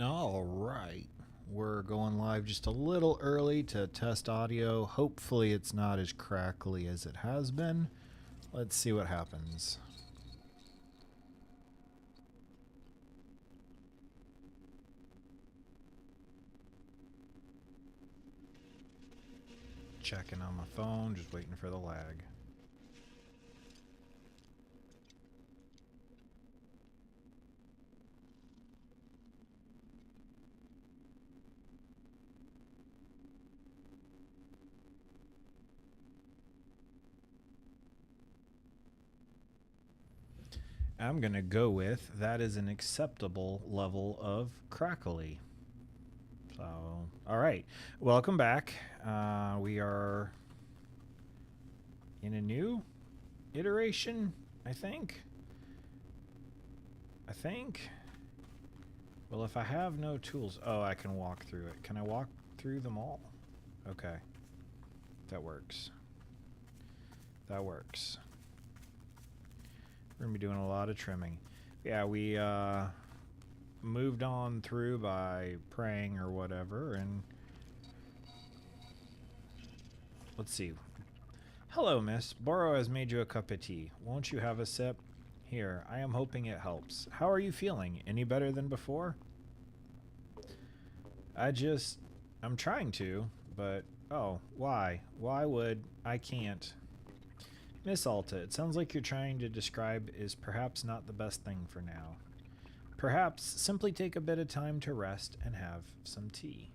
All right. We're going live just a little early to test audio. Hopefully it's not as crackly as it has been. Let's see what happens. Checking on my phone, just waiting for the lag. I'm going to go with that is an acceptable level of crackly. So, all right. Welcome back. We are in a new iteration, I think. Well, if I have no tools... Oh, I can walk through it. Can I walk through them all? Okay. That works. That works. We're going to be doing a lot of trimming. Yeah, we moved on through by praying or whatever, and... Let's see. Hello, miss. Boro has made you a cup of tea. Won't you have a sip? Here, I am hoping it helps. How are you feeling? Any better than before? I'm trying to, but... Oh, why? Why would... I can't. Miss Alta, it sounds like you're trying to describe is perhaps not the best thing for now. Perhaps simply take a bit of time to rest and have some tea.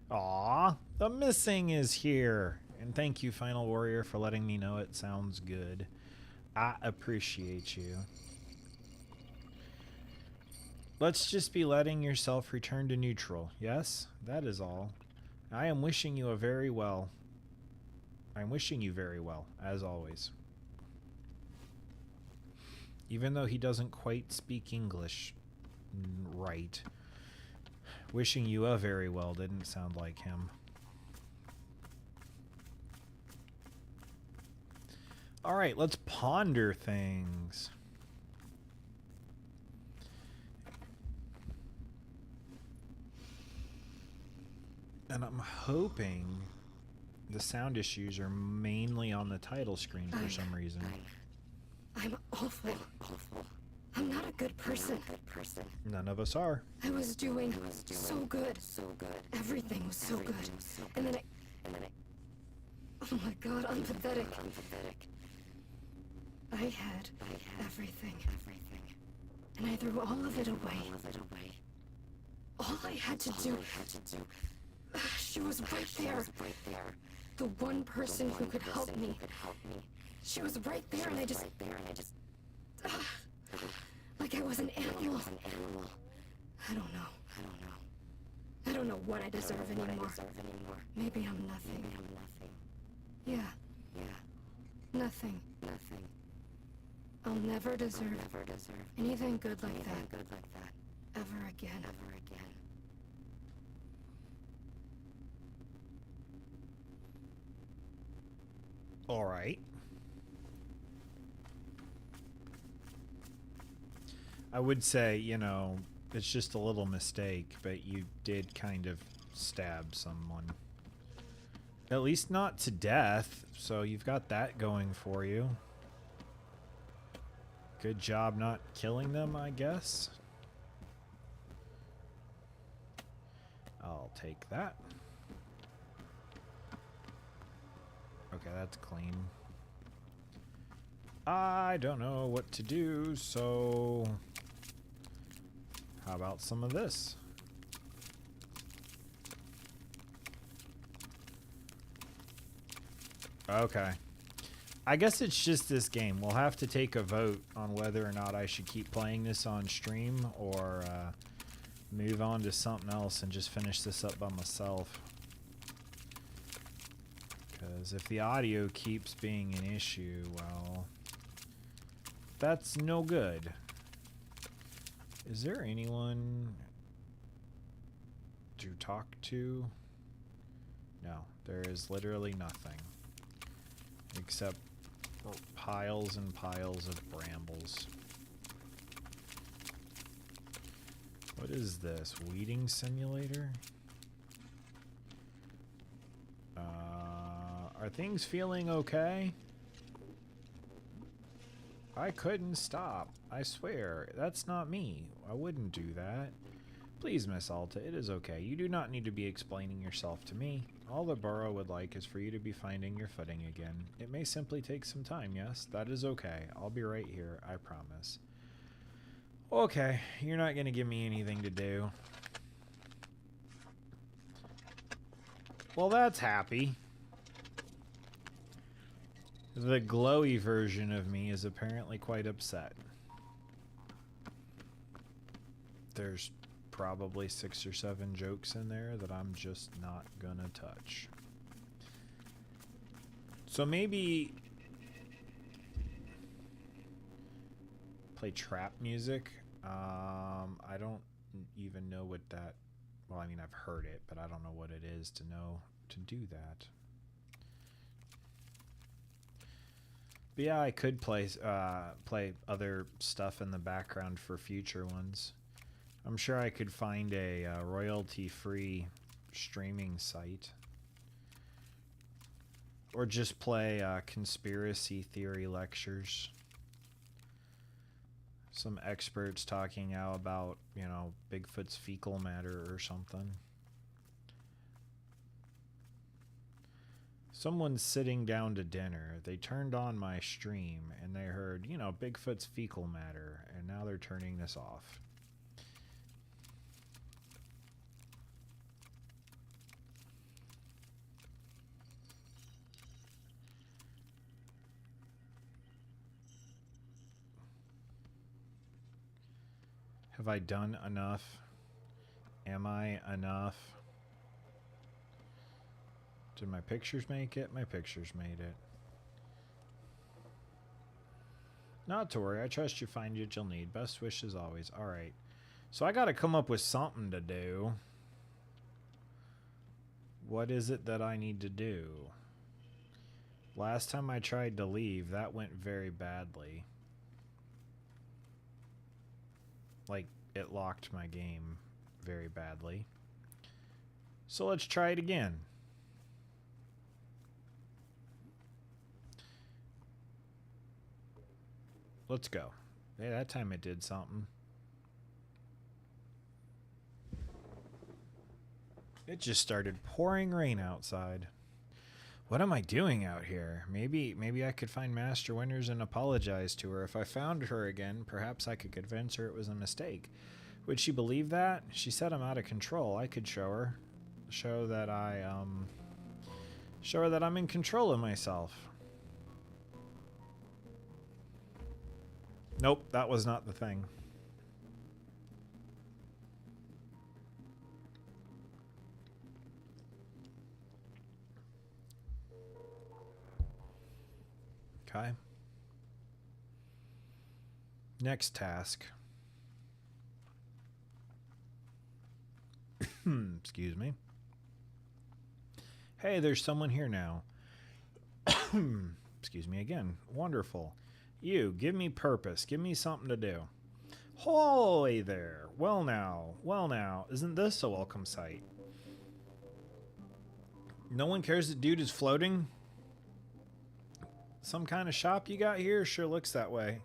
Aw, the missing is here. And thank you, Final Warrior, for letting me know it sounds good. I appreciate you. Let's just be letting yourself return to neutral. Yes, that is all. I am wishing you very well, as always. Even though he doesn't quite speak English right. Wishing you a very well didn't sound like him. Alright, let's ponder things. And I'm hoping the sound issues are mainly on the title screen for some reason. I'm awful. I'm not a good person. None of us are. I was doing so good. Everything was so good. And then I... Oh my god, I'm pathetic. I had everything. And I threw all of it away. All I had to do... She was right there. The one person who could help me. She was right there and I just... like I was an animal. I don't know. I don't know what I deserve anymore. Maybe I'm nothing. Yeah. Nothing. I'll never deserve anything good like that. Ever again. All right. I would say, you know, it's just a little mistake, but you did kind of stab someone. At least not to death, so you've got that going for you. Good job not killing them, I guess. I'll take that. Okay, that's clean. I don't know what to do, so... How about some of this? Okay. I guess it's just this game. We'll have to take a vote on whether or not I should keep playing this on stream or move on to something else and just finish this up by myself. Because if the audio keeps being an issue, well, that's no good. Is there anyone to talk to? No, there is literally nothing. Except piles and piles of brambles. What is this? Weeding simulator? Are things feeling okay? I couldn't stop. I swear. That's not me. I wouldn't do that. Please, Miss Alta, it is okay. You do not need to be explaining yourself to me. All the Burrow would like is for you to be finding your footing again. It may simply take some time, yes? That is okay. I'll be right here, I promise. Okay, you're not going to give me anything to do. Well, that's happy. The glowy version of me is apparently quite upset. There's probably 6 or 7 jokes in there that I'm just not gonna touch. So maybe play trap music. I don't even know what that, well, I mean, I've heard it, but I don't know what it is to know to do that. But yeah, I could play other stuff in the background for future ones. I'm sure I could find a royalty-free streaming site. Or just play conspiracy theory lectures. Some experts talking out about, you know, Bigfoot's fecal matter or something. Someone's sitting down to dinner. They turned on my stream and they heard, you know, Bigfoot's fecal matter, and now they're turning this off. Have I done enough? Am I enough? Did my pictures make it? My pictures made it. Not to worry. I trust you find what you'll need. Best wishes always. Alright. So I gotta come up with something to do. What is it that I need to do? Last time I tried to leave, that went very badly. Like, it locked my game very badly. So let's try it again. Let's go. Hey, that time it did something. It just started pouring rain outside. What am I doing out here? Maybe I could find Master Winters and apologize to her. If I found her again, perhaps I could convince her it was a mistake. Would she believe that? She said I'm out of control. I could show her. Show that I'm in control of myself. Nope, that was not the thing. Okay. Next task. Excuse me. Hey, there's someone here now. Excuse me again. Wonderful. You, give me purpose. Give me something to do. Hoy there. Well now. Isn't this a welcome sight? No one cares that dude is floating? Some kind of shop you got here? Sure looks that way.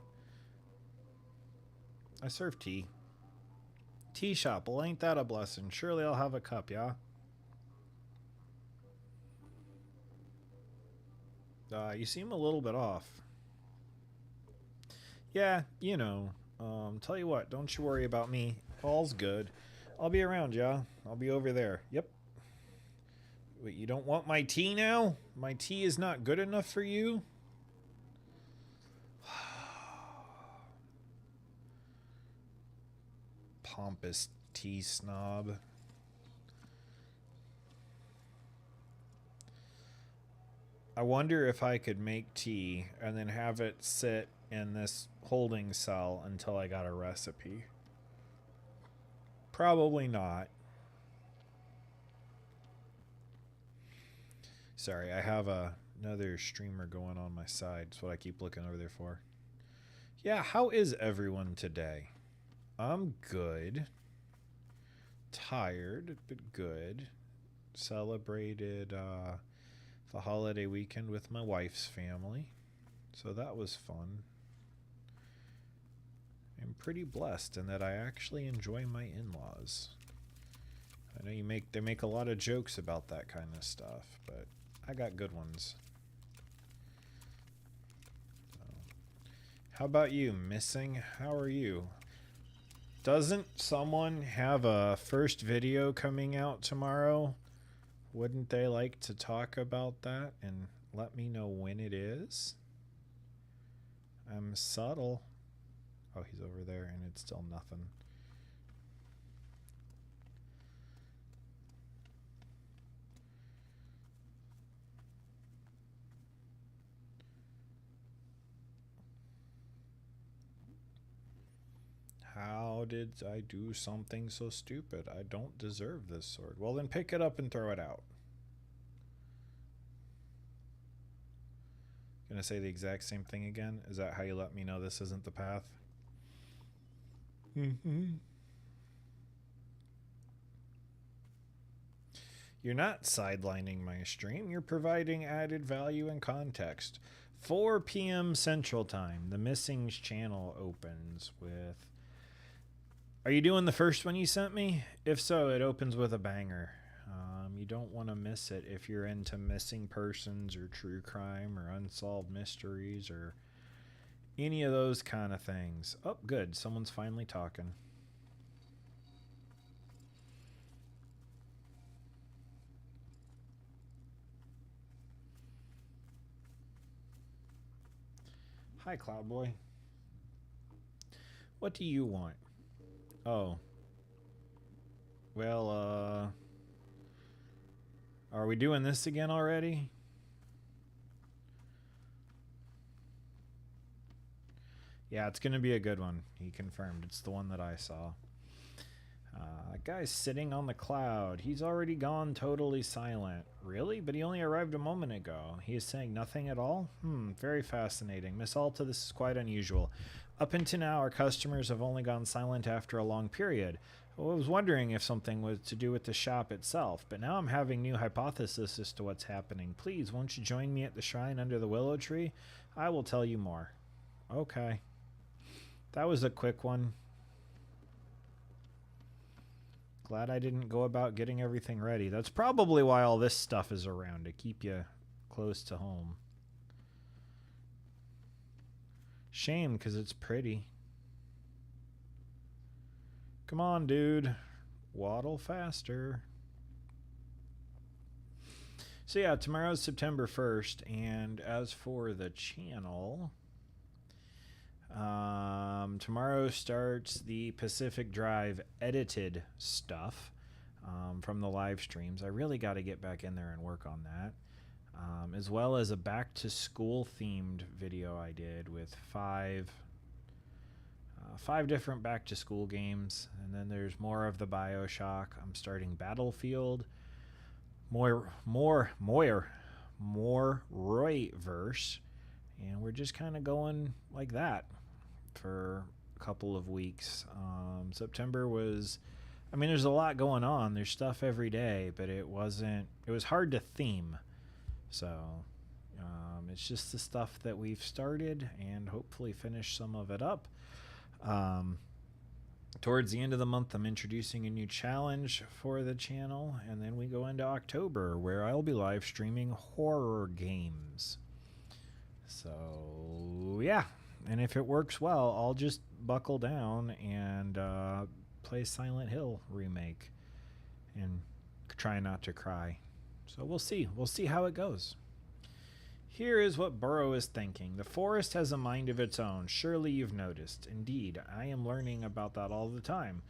I serve tea. Tea shop. Well, ain't that a blessing? Surely I'll have a cup, yeah? You seem a little bit off. Yeah, you know. Tell you what, don't you worry about me. All's good. I'll be around, yeah? I'll be over there. Yep. Wait, you don't want my tea now? My tea is not good enough for you? Pompous tea snob. I wonder if I could make tea and then have it sit in this holding cell until I got a recipe. Probably not. Sorry, I have another streamer going on my side. That's what I keep looking over there for. Yeah, how is everyone today? I'm good. tired, but good. Celebrated the holiday weekend with my wife's family, so that was fun. I'm pretty blessed in that I actually enjoy my in-laws. I know they make a lot of jokes about that kind of stuff, but I got good ones. So, how about you, Missing? How are you? Doesn't someone have a first video coming out tomorrow? Wouldn't they like to talk about that and let me know when it is? I'm subtle. Oh, he's over there and it's still nothing. How did I do something so stupid? I don't deserve this sword. Well, then pick it up and throw it out. Gonna say the exact same thing again? Is that how you let me know this isn't the path? You're not sidelining my stream. You're providing added value and context. 4 p.m. Central Time. The Missings channel opens with... Are you doing the first one you sent me? If so, it opens with a banger. You don't want to miss it if you're into missing persons or true crime or unsolved mysteries or any of those kind of things. Oh, good. Someone's finally talking. Hi, Cloudboy. What do you want? Oh. Well, are we doing this again already? Yeah, it's going to be a good one. He confirmed. It's the one that I saw. Guy's sitting on the cloud. He's already gone totally silent. Really? But he only arrived a moment ago. He is saying nothing at all? Very fascinating. Miss Alta, this is quite unusual. Up until now, our customers have only gone silent after a long period. I was wondering if something was to do with the shop itself, but now I'm having new hypotheses as to what's happening. Please, won't you join me at the shrine under the willow tree? I will tell you more. Okay. That was a quick one. Glad I didn't go about getting everything ready. That's probably why all this stuff is around, to keep you close to home. Shame, because it's pretty. Come on, dude. Waddle faster. So yeah, tomorrow's September 1st, and as for the channel... tomorrow starts the Pacific Drive edited stuff from the live streams. I really got to get back in there and work on that. As well as a back to school themed video I did with five different back to school games. And then there's more of the BioShock. I'm starting Battlefield, more Royverse, and we're just kind of going like that for a couple of weeks. September was, I mean, there's a lot going on. There's stuff every day, but it was hard to theme. So it's just the stuff that we've started and hopefully finish some of it up. Towards the end of the month, I'm introducing a new challenge for the channel, and then we go into October where I'll be live streaming horror games. So yeah. And if it works well, I'll just buckle down and play Silent Hill remake and try not to cry. So we'll see. We'll see how it goes. Here is what Burrow is thinking. The forest has a mind of its own. Surely you've noticed. Indeed, I am learning about that all the time.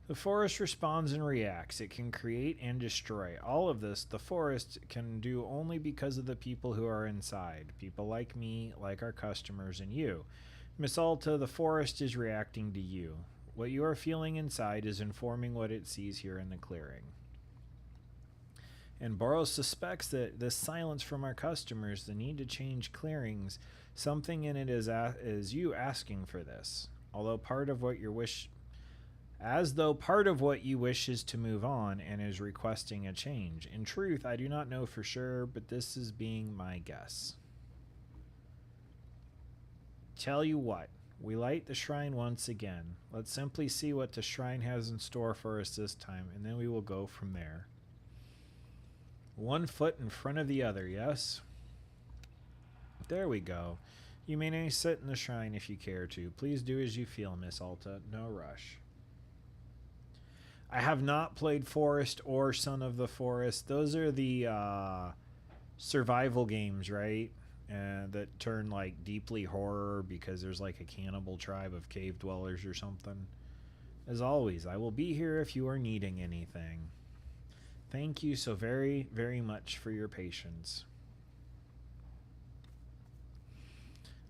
The forest responds and reacts. It can create and destroy. All of this, the forest can do only because of the people who are inside. People like me, like our customers, and you. Miss Alta, the forest is reacting to you. What you are feeling inside is informing what it sees here in the clearing. And Boros suspects that this silence from our customers, the need to change clearings, something in it is you asking for this. Although part of what your wish as though part of what you wish is to move on and is requesting a change. In truth, I do not know for sure, but this is being my guess. Tell you what, we light the shrine once again. Let's simply see what the shrine has in store for us this time, and then we will go from there. One foot in front of the other, yes? There we go. You may sit in the shrine if you care to. Please do as you feel, Miss Alta. No rush. I have not played Forest or Son of the Forest. Those are the survival games, right? That turn like deeply horror because there's like a cannibal tribe of cave dwellers or something. As always, I will be here if you are needing anything. Thank you so very, very much for your patience.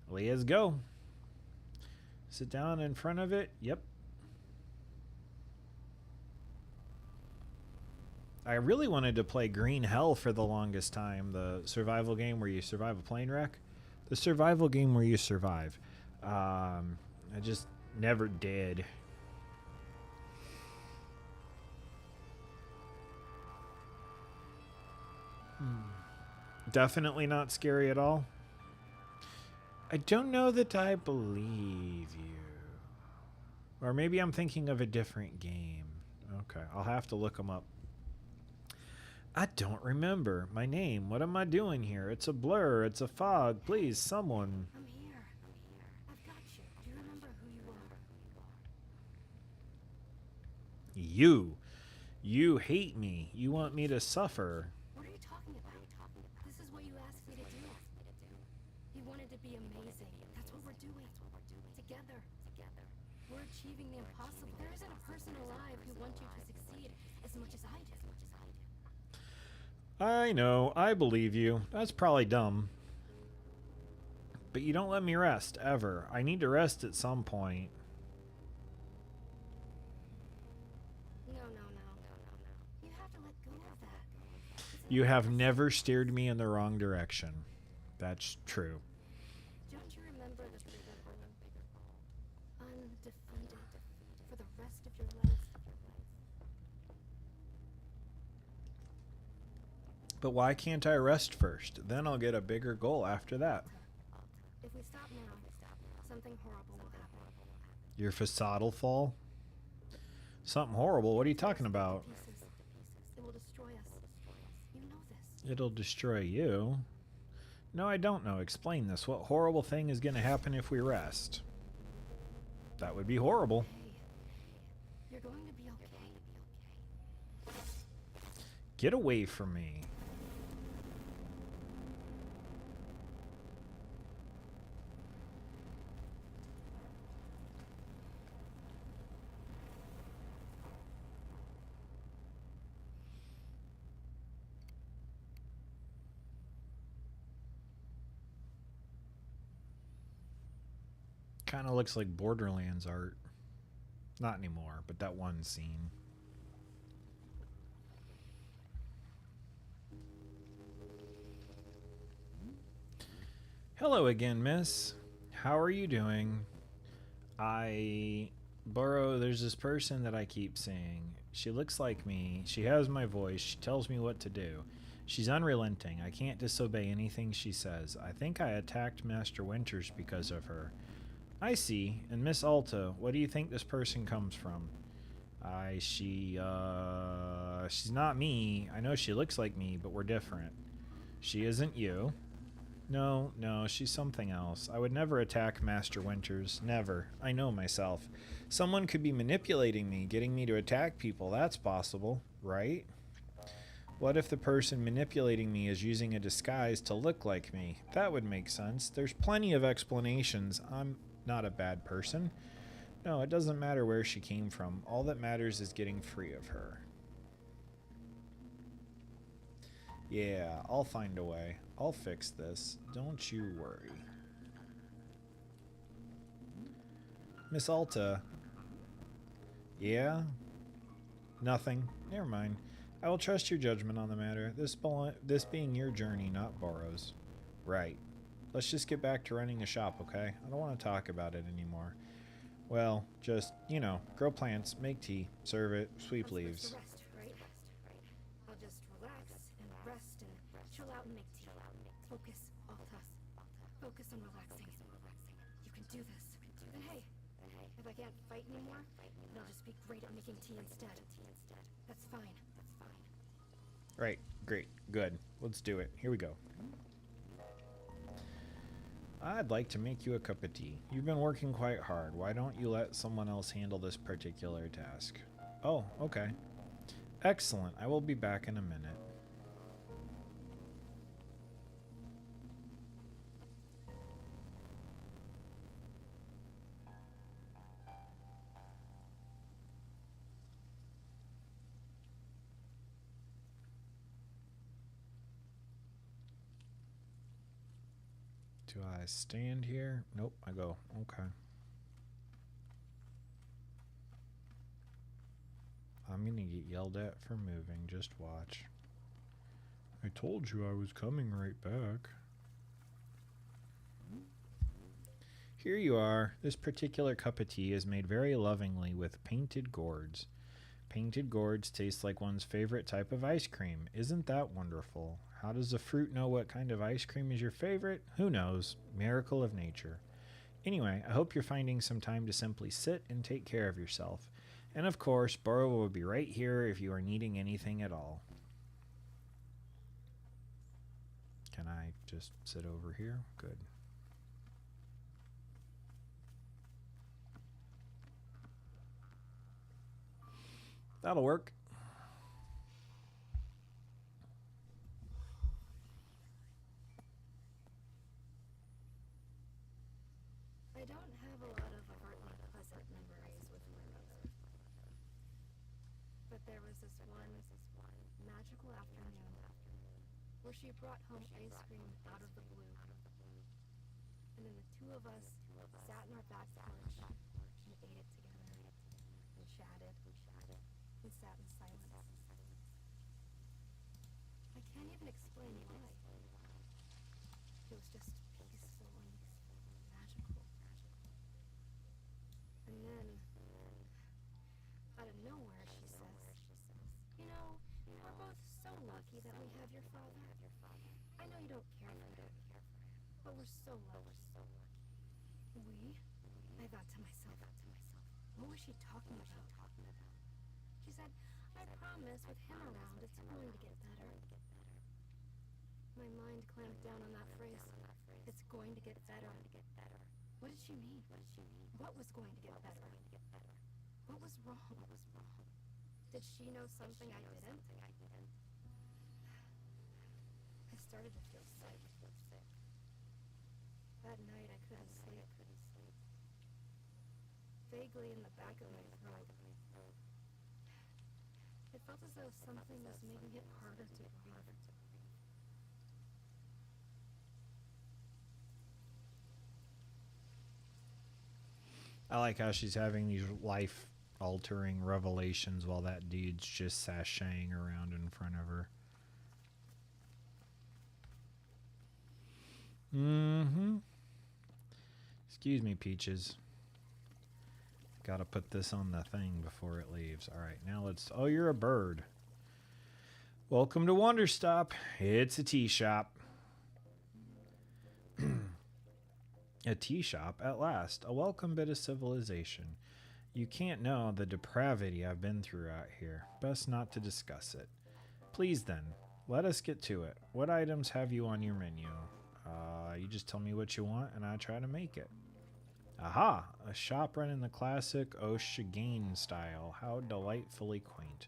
Let's go. Sit down in front of it. Yep. I really wanted to play Green Hell for the longest time, the survival game where you survive a plane wreck. The survival game where you survive. I just never did. Definitely not scary at all. I don't know that I believe you. Or maybe I'm thinking of a different game. Okay, I'll have to look them up. I don't remember. My name. What am I doing here? It's a blur. It's a fog. Please, someone. I'm here. I've got you. Do you remember who you are? You hate me. You want me to suffer. What are you talking about? This is what you asked me to do. You wanted to be amazing. That's what we're doing. Together. We're achieving the impossible. There isn't a person alive who wants you to succeed as much as I do. I know. I believe you. That's probably dumb. But you don't let me rest, ever. I need to rest at some point. No. You have to let go of that. You have never steered me in the wrong direction. That's true. Don't you remember the bigger goal? Undefeated for the rest of your life. But why can't I rest first? Then I'll get a bigger goal after that. If we stop now, something horrible will happen. Your facade will fall? Something horrible? What are you talking about? Pieces. It will destroy us. You know this. It'll destroy you? No, I don't know. Explain this. What horrible thing is going to happen if we rest? That would be horrible. Hey, you're going to be okay. Get away from me. Kind of looks like Borderlands art. Not anymore, but that one scene. Hello again, miss. How are you doing? Burrow, there's this person that I keep seeing. She looks like me. She has my voice. She tells me what to do. She's unrelenting. I can't disobey anything she says. I think I attacked Master Winters because of her. I see. And Miss Alta, what do you think this person comes from? She's not me. I know she looks like me, but we're different. She isn't you. No, she's something else. I would never attack Master Winters. Never. I know myself. Someone could be manipulating me, getting me to attack people. That's possible, right? What if the person manipulating me is using a disguise to look like me? That would make sense. There's plenty of explanations. I'm not a bad person. No, it doesn't matter where she came from. All that matters is getting free of her. Yeah, I'll find a way. I'll fix this. Don't you worry. Miss Alta. Yeah? Nothing. Never mind. I will trust your judgment on the matter. This being your journey, not Burrow's. Right. Let's just get back to running the shop, okay? I don't want to talk about it anymore. Well, just, grow plants, make tea, serve it, sweep I'm supposed leaves. to rest, right? I'll just relax and rest and chill out and make tea. Focus, Altas. Focus on relaxing. You can do this. And hey, if I can't fight anymore, then I'll just be great at making tea instead. That's fine. Right, great, good. Let's do it. Here we go. I'd like to make you a cup of tea. You've been working quite hard. Why don't you let someone else handle this particular task? Oh, okay. Excellent. I will be back in a minute. Do I stand here? Nope, I go. Okay. I'm gonna get yelled at for moving. Just watch. I told you I was coming right back. Here you are. This particular cup of tea is made very lovingly with painted gourds. Painted gourds taste like one's favorite type of ice cream. Isn't that wonderful? How does the fruit know what kind of ice cream is your favorite? Who knows? Miracle of nature. Anyway, I hope you're finding some time to simply sit and take care of yourself. And of course, Boro will be right here if you are needing anything at all. Can I just sit over here? Good. That'll work. I don't have a lot of overtly pleasant memories with my mother. But there was this one magical afternoon where she brought home ice cream out of the blue. And then the two of us sat in our back porch and ate it together and chatted and sat in silence. I can't even explain why. It was just peaceful and magical. And then, out of nowhere, she says, "You know, we're both so lucky that we have your father. I know you don't care for him, but we're so lucky." We? I thought to myself, what was she talking about? She said, "I promise with him around, it's going to get better." My mind clamped down on that phrase. It's going to get better. What did she mean? What was going to get better? What was wrong? Did she know something I didn't? I started to feel sick. That night I couldn't sleep. Vaguely in the back of my throat, it felt as though something was making it harder to breathe. I like how she's having these life-altering revelations while that dude's just sashaying around in front of her. Mm-hmm. Excuse me, Peaches. Gotta put this on the thing before it leaves. Alright, now let's... Oh, you're a bird. Welcome to Wonderstop. It's a tea shop. A tea shop, at last. A welcome bit of civilization. You can't know the depravity I've been through out here. Best not to discuss it. Please then, let us get to it. What items have you on your menu? You just tell me what you want and I try to make it. Aha! A shop run in the classic Oshigane style. How delightfully quaint.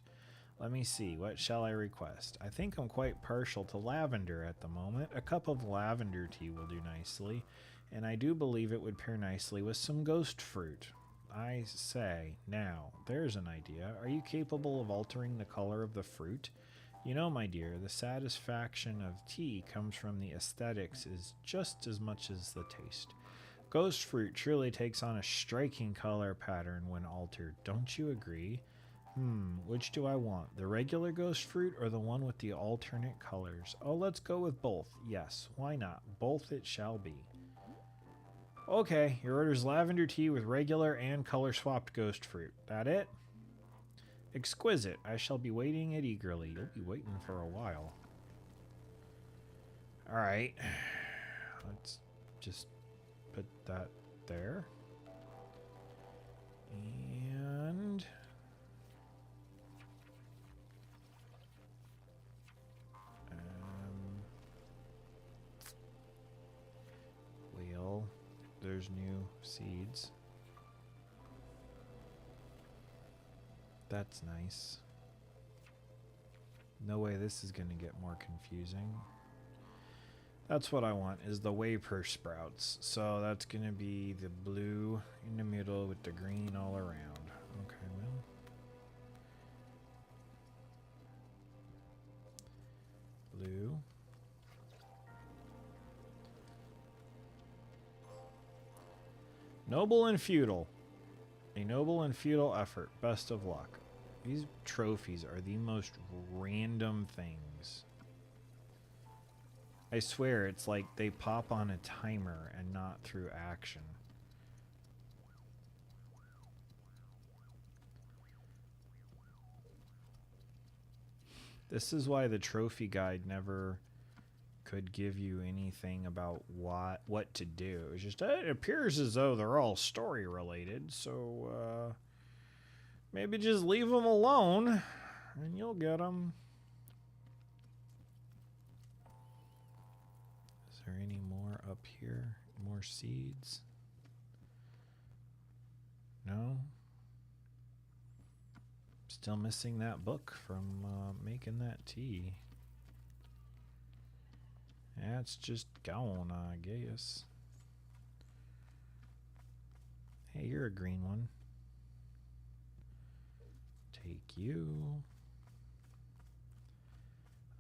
Let me see, what shall I request? I think I'm quite partial to lavender at the moment. A cup of lavender tea will do nicely, and I do believe it would pair nicely with some ghost fruit. I say, now, there's an idea. Are you capable of altering the color of the fruit? You know, my dear, the satisfaction of tea comes from the aesthetics is just as much as the taste. Ghost fruit truly takes on a striking color pattern when altered, don't you agree? Which do I want? The regular ghost fruit or the one with the alternate colors? Oh, let's go with both. Yes, why not? Both it shall be. Okay, your order's lavender tea with regular and color swapped ghost fruit. That it? Exquisite. I shall be waiting it eagerly. You'll be waiting for a while. Alright. Let's just put that there. And wheel. There's new seeds. That's nice. No way this is going to get more confusing. That's what I want, is the wafer sprouts. So that's going to be the blue in the middle with the green all around. Okay, well. Blue. Noble and feudal. A noble and feudal effort. Best of luck. These trophies are the most random things. I swear, it's like they pop on a timer and not through action. This is why the trophy guide never could give you anything about what to do. It's just, it appears as though they're all story related, so maybe just leave them alone and you'll get them. Is there any more up here? More seeds? No? Still missing that book from making that tea. That's just gone, I guess. Hey, you're a green one. Take you.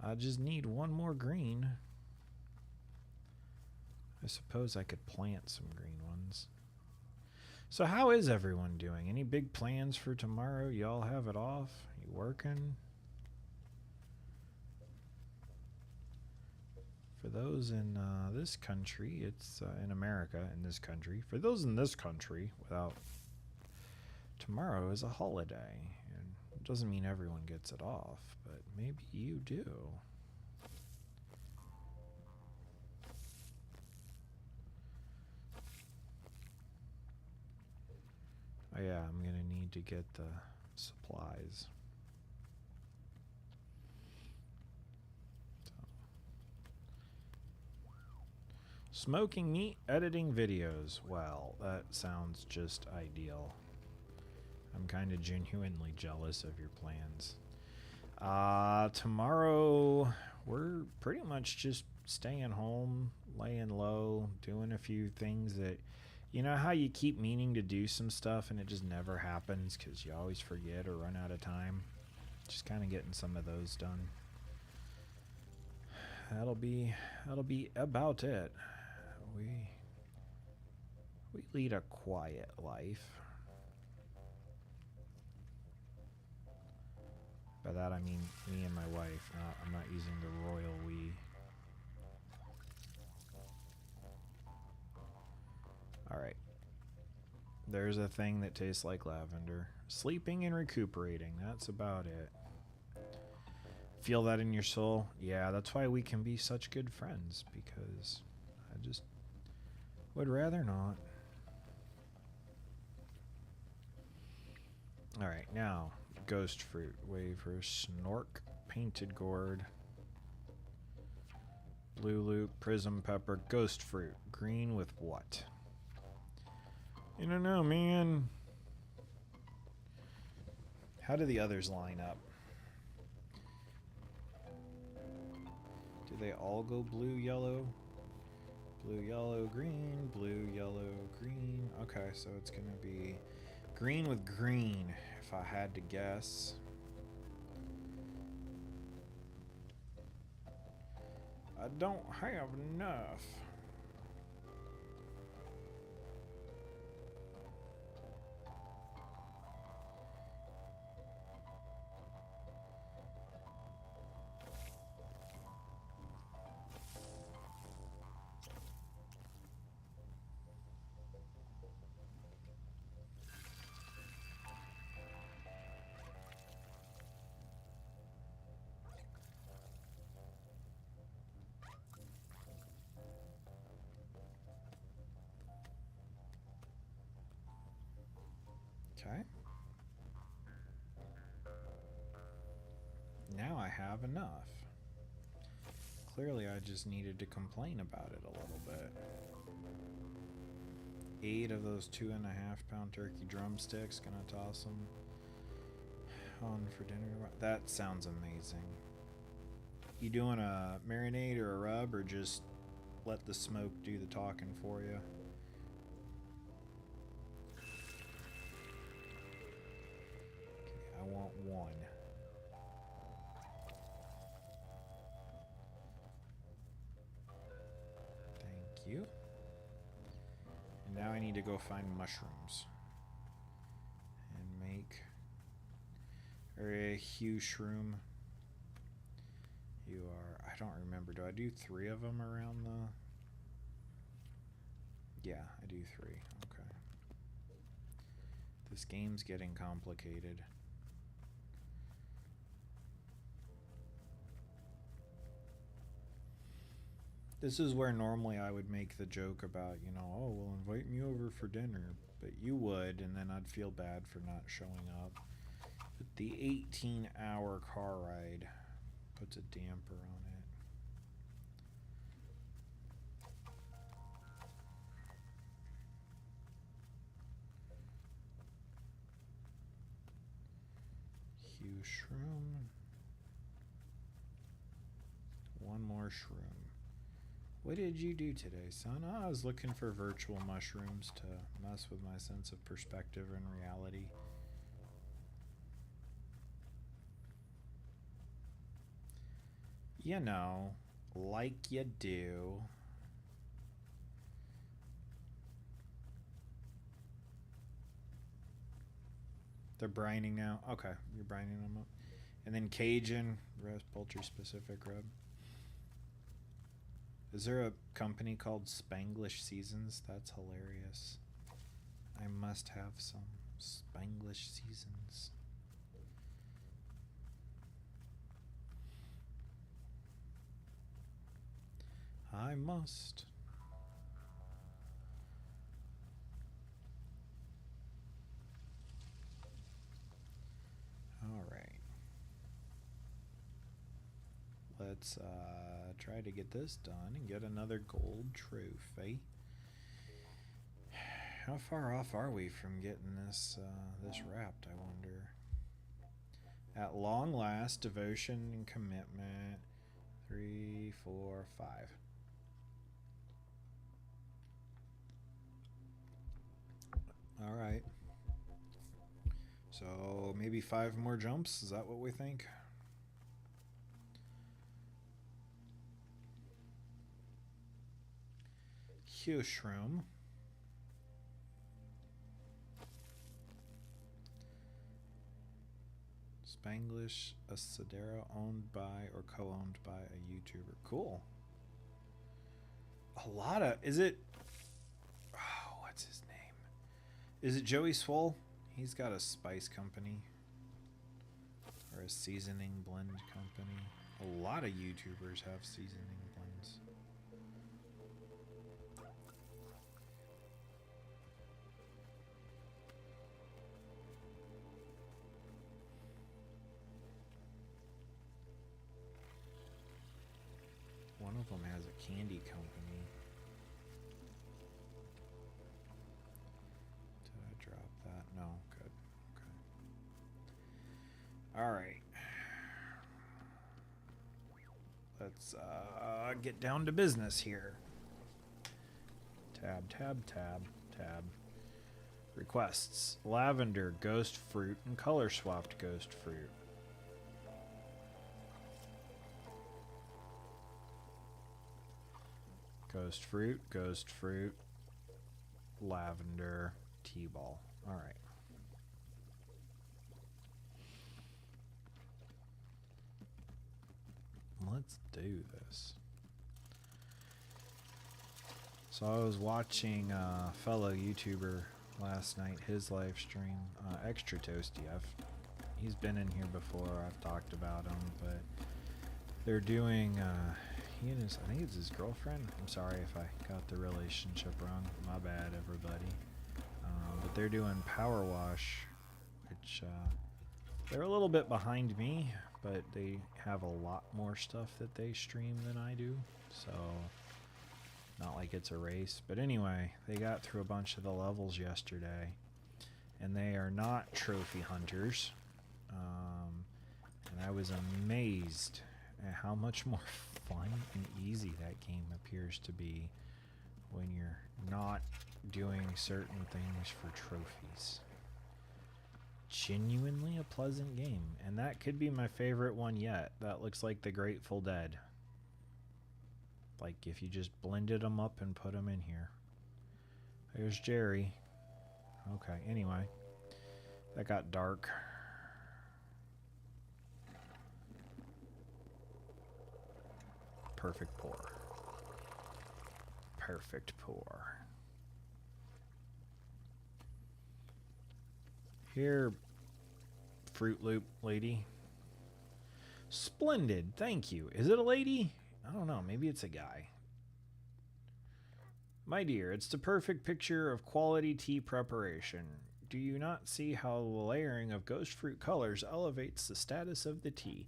I just need one more green. I suppose I could plant some green ones. So how is everyone doing? Any big plans for tomorrow? Y'all have it off? You working? For those in this country, it's in America, in this country. For those in this country, tomorrow is a holiday. And it doesn't mean everyone gets it off, but maybe you do. Oh yeah, I'm gonna need to get the supplies. Smoking meat, editing videos. Well, that sounds just ideal. I'm kind of genuinely jealous of your plans. Tomorrow, we're pretty much just staying home, laying low, doing a few things that, you know how you keep meaning to do some stuff and it just never happens because you always forget or run out of time? Just kind of getting some of those done. That'll be about it. We lead a quiet life. By that I mean me and my wife. I'm not using the royal we. Alright. There's a thing that tastes like lavender. Sleeping and recuperating. That's about it. Feel that in your soul? Yeah, that's why we can be such good friends. Because I just would rather not. Alright, now. Ghost fruit. Wafer. Snork. Painted gourd. Blue loop. Prism pepper. Ghost fruit. Green with what? I don't know, man. How do the others line up? Do they all go blue, yellow? Blue, yellow, green. Blue, yellow, green. Okay, so it's going to be green with green, if I had to guess. I don't have enough. Okay. Now I have enough. Clearly I just needed to complain about it a little bit. 8 of those 2.5-pound turkey drumsticks. Gonna toss them on for dinner. That sounds amazing. You doing a marinade or a rub, or just let the smoke do the talking for you? Okay, I want 1. Thank you. And now I need to go find mushrooms and make a huge shroom. You are, I don't remember, do I do 3 of them around the, yeah, I do 3, okay. This game's getting complicated. This is where normally I would make the joke about, you know, oh, well, invite me over for dinner, but you would, and then I'd feel bad for not showing up. But the 18-hour car ride puts a damper on it. Hue shroom. 1 more shroom. What did you do today, son? Oh, I was looking for virtual mushrooms to mess with my sense of perspective and reality. You know, like you do. They're brining now. Okay, you're brining them up. And then Cajun, rest poultry specific rub. Is there a company called Spanglish Seasons? That's hilarious. I must have some Spanglish Seasons. I must. All right. Let's try to get this done and get another gold trophy. How far off are we from getting this this wrapped, I wonder? At long last, devotion and commitment. 3, 4, 5. All right. So maybe 5 more jumps. Is that what we think? Hue shroom. Spanglish, a Sedera owned by or co-owned by a YouTuber. Cool. A lot of, is it, oh, what's his name? Is it Joey Swole? He's got a spice company or a seasoning blend company. A lot of YouTubers have seasoning blends. One of them has a candy company. Did I drop that? No, good. Okay. All right. Let's get down to business here. Tab, tab, tab, tab. Requests. Lavender, ghost fruit, and color swapped ghost fruit. Ghost fruit, lavender, T-ball. All right. Let's do this. So I was watching a fellow YouTuber last night, his live stream, Extra Toasty. He's been in here before. I've talked about him, but they're doing he and his, I think it's his girlfriend. I'm sorry if I got the relationship wrong. My bad, everybody. But they're doing power wash which they're a little bit behind me, but they have a lot more stuff that they stream than I do, so not like it's a race. But anyway, they got through a bunch of the levels yesterday, and they are not trophy hunters, and I was amazed at how much more fun and easy that game appears to be when you're not doing certain things for trophies. Genuinely a pleasant game, and that could be my favorite one yet. That looks like the Grateful Dead. Like if you just blended them up and put them in here. There's Jerry. Okay, anyway. That got dark. Perfect pour. Perfect pour. Here, Fruit Loop lady. Splendid, thank you. Is it a lady? I don't know, maybe it's a guy. My dear, it's the perfect picture of quality tea preparation. Do you not see how the layering of ghost fruit colors elevates the status of the tea?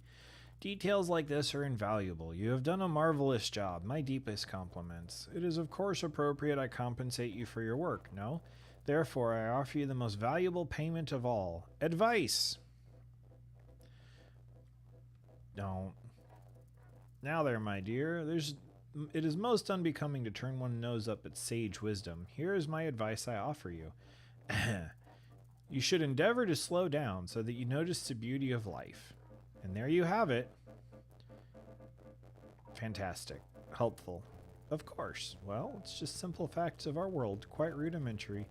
Details like this are invaluable. You have done a marvelous job. My deepest compliments. It is of course appropriate I compensate you for your work, no? Therefore, I offer you the most valuable payment of all. Advice! Don't. Now there, my dear, it is most unbecoming to turn one's nose up at sage wisdom. Here is my advice I offer you. You should endeavor to slow down so that you notice the beauty of life. And there you have it. Fantastic. Helpful. Of course. Well, it's just simple facts of our world, quite rudimentary.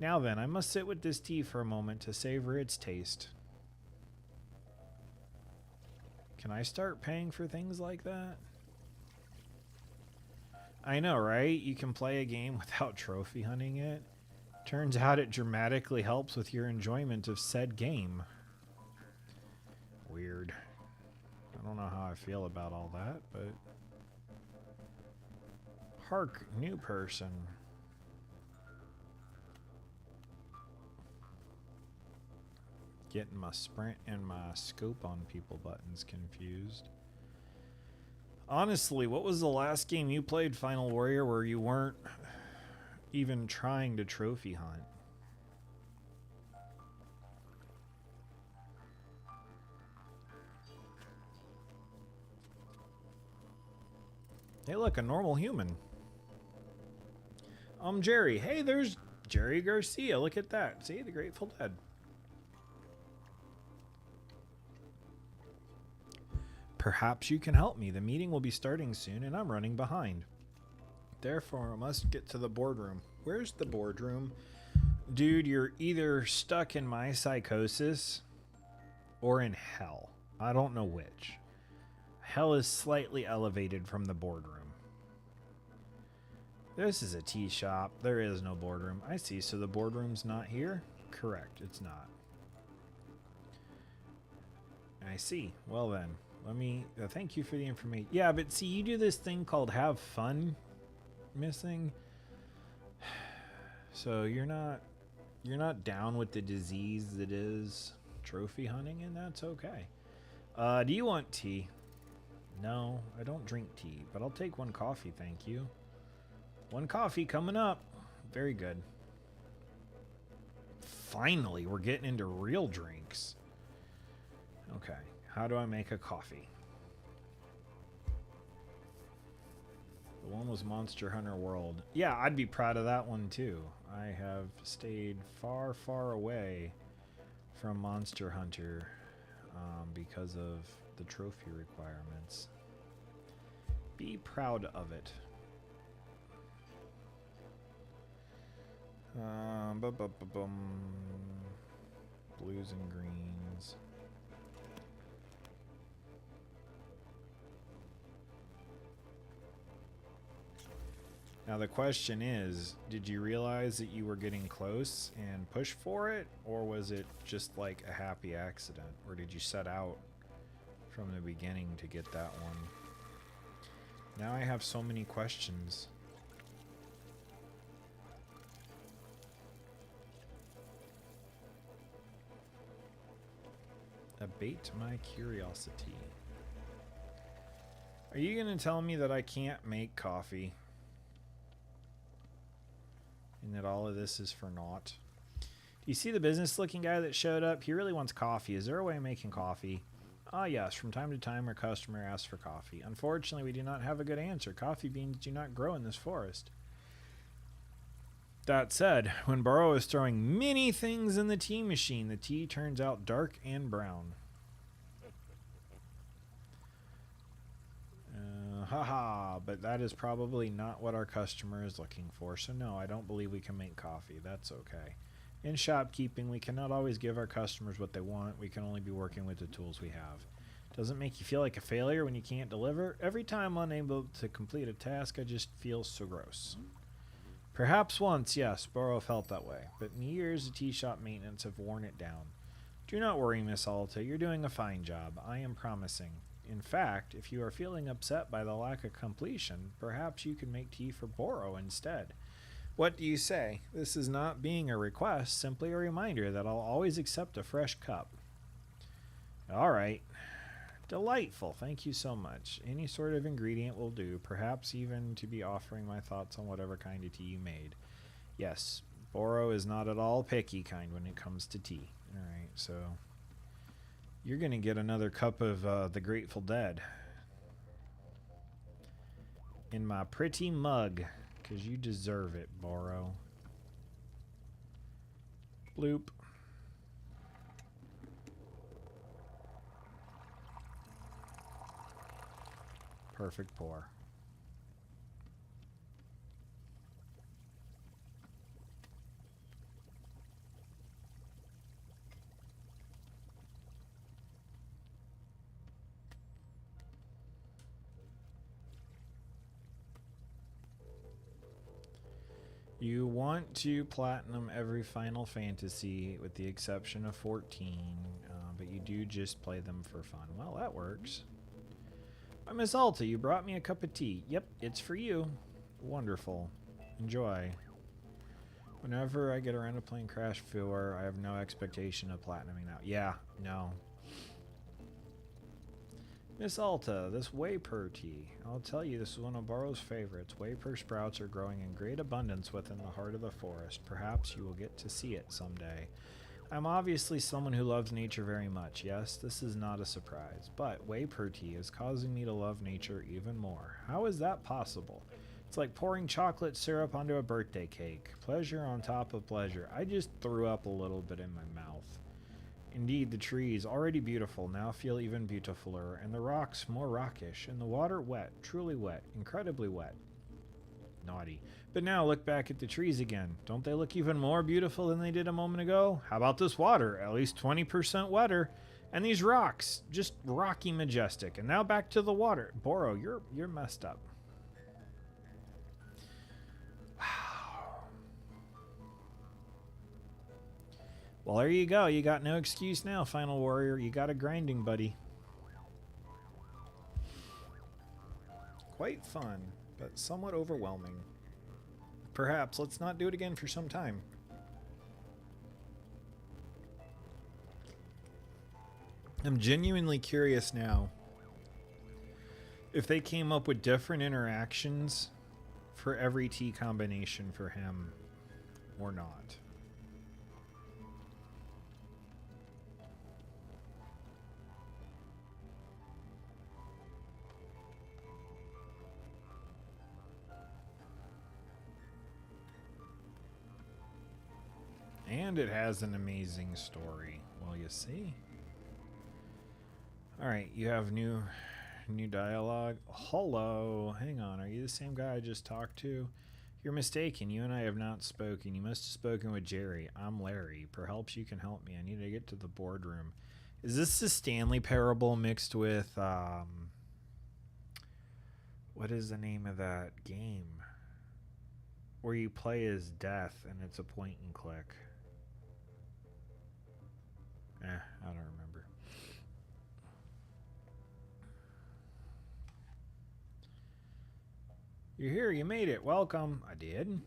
Now then, I must sit with this tea for a moment to savor its taste. Can I start paying for things like that? I know, right? You can play a game without trophy hunting it. Turns out it dramatically helps with your enjoyment of said game. Weird. I don't know how I feel about all that, but... Hark, new person. Getting my sprint and my scope on people buttons confused. Honestly, what was the last game you played, Final Warrior, where you weren't even trying to trophy hunt? Hey, look, a normal human. Jerry. Hey, there's Jerry Garcia. Look at that. See, the Grateful Dead. Perhaps you can help me. The meeting will be starting soon, and I'm running behind. Therefore, I must get to the boardroom. Where's the boardroom? Dude, you're either stuck in my psychosis or in hell. I don't know which. Hell is slightly elevated from the boardroom. This is a tea shop. There is no boardroom. I see. So the boardroom's not here? Correct. It's not. I see. Well then, let me... thank you for the information. Yeah, but see, you do this thing called have fun missing. So you're not down with the disease that is trophy hunting, and that's okay. Do you want tea? No, I don't drink tea, but I'll take one coffee, thank you. One coffee coming up. Very good. Finally, we're getting into real drinks. Okay, how do I make a coffee? The one was Monster Hunter World. Yeah, I'd be proud of that one too. I have stayed far, far away from Monster Hunter because of the trophy requirements. Be proud of it. Blues and greens. Now the question is, did you realize that you were getting close and push for it, or was it just like a happy accident, or did you set out from the beginning to get that one? Now I have so many questions. Abate my curiosity. Are you going to tell me that I can't make coffee? And that all of this is for naught? Do you see the business-looking guy that showed up? He really wants coffee. Is there a way of making coffee? Ah, yes. From time to time, our customer asks for coffee. Unfortunately, we do not have a good answer. Coffee beans do not grow in this forest. That said, when Burrow is throwing many things in the tea machine, the tea turns out dark and brown. Haha, but that is probably not what our customer is looking for, so no, I don't believe we can make coffee. That's okay. In shopkeeping, we cannot always give our customers what they want. We can only be working with the tools we have. Doesn't make you feel like a failure when you can't deliver? Every time I'm unable to complete a task, I just feel so gross. Perhaps once, yes, Burrow felt that way, but in years of tea shop maintenance have worn it down. Do not worry, Miss Alta. You're doing a fine job. I am promising. In fact, if you are feeling upset by the lack of completion, perhaps you can make tea for Burrow instead. What do you say? This is not being a request, simply a reminder that I'll always accept a fresh cup. All right. Delightful. Thank you so much. Any sort of ingredient will do, perhaps even to be offering my thoughts on whatever kind of tea you made. Yes, Burrow is not at all picky kind when it comes to tea. All right, so you're going to get another cup of the Grateful Dead in my pretty mug, because you deserve it, Burrow. Bloop. Perfect pour. You want to platinum every Final Fantasy with the exception of 14, but you do just play them for fun. Well, that works. Miss Alta, you brought me a cup of tea. Yep, it's for you. Wonderful. Enjoy. Whenever I get around to playing Crash 4, I have no expectation of platinuming now. Yeah, no. Miss Alta, this Wayper tea. I'll tell you, this is one of Burrow's favorites. Wayper sprouts are growing in great abundance within the heart of the forest. Perhaps you will get to see it someday. I'm obviously someone who loves nature very much. Yes, this is not a surprise. But Wayper tea is causing me to love nature even more. How is that possible? It's like pouring chocolate syrup onto a birthday cake. Pleasure on top of pleasure. I just threw up a little bit in my mouth. Indeed, the trees, already beautiful, now feel even beautifuler, and the rocks more rockish, and the water wet, truly wet, incredibly wet. Naughty. But now look back at the trees again. Don't they look even more beautiful than they did a moment ago? How about this water? At least 20% wetter. And these rocks, just rocky majestic. And now back to the water. Burrow, you're messed up. Well, there you go. You got no excuse now, Final Warrior. You got a grinding buddy. Quite fun, but somewhat overwhelming. Perhaps let's not do it again for some time. I'm genuinely curious now if they came up with different interactions for every tea combination for him or not. And it has an amazing story. Well, you see. All right, you have new dialogue. Hello. Hang on. Are you the same guy I just talked to? You're mistaken. You and I have not spoken. You must have spoken with Jerry. I'm Larry. Perhaps you can help me. I need to get to the boardroom. Is this the Stanley Parable mixed with what is the name of that game where you play as Death and it's a point and click? I don't remember. You're here. You made it. Welcome. I did.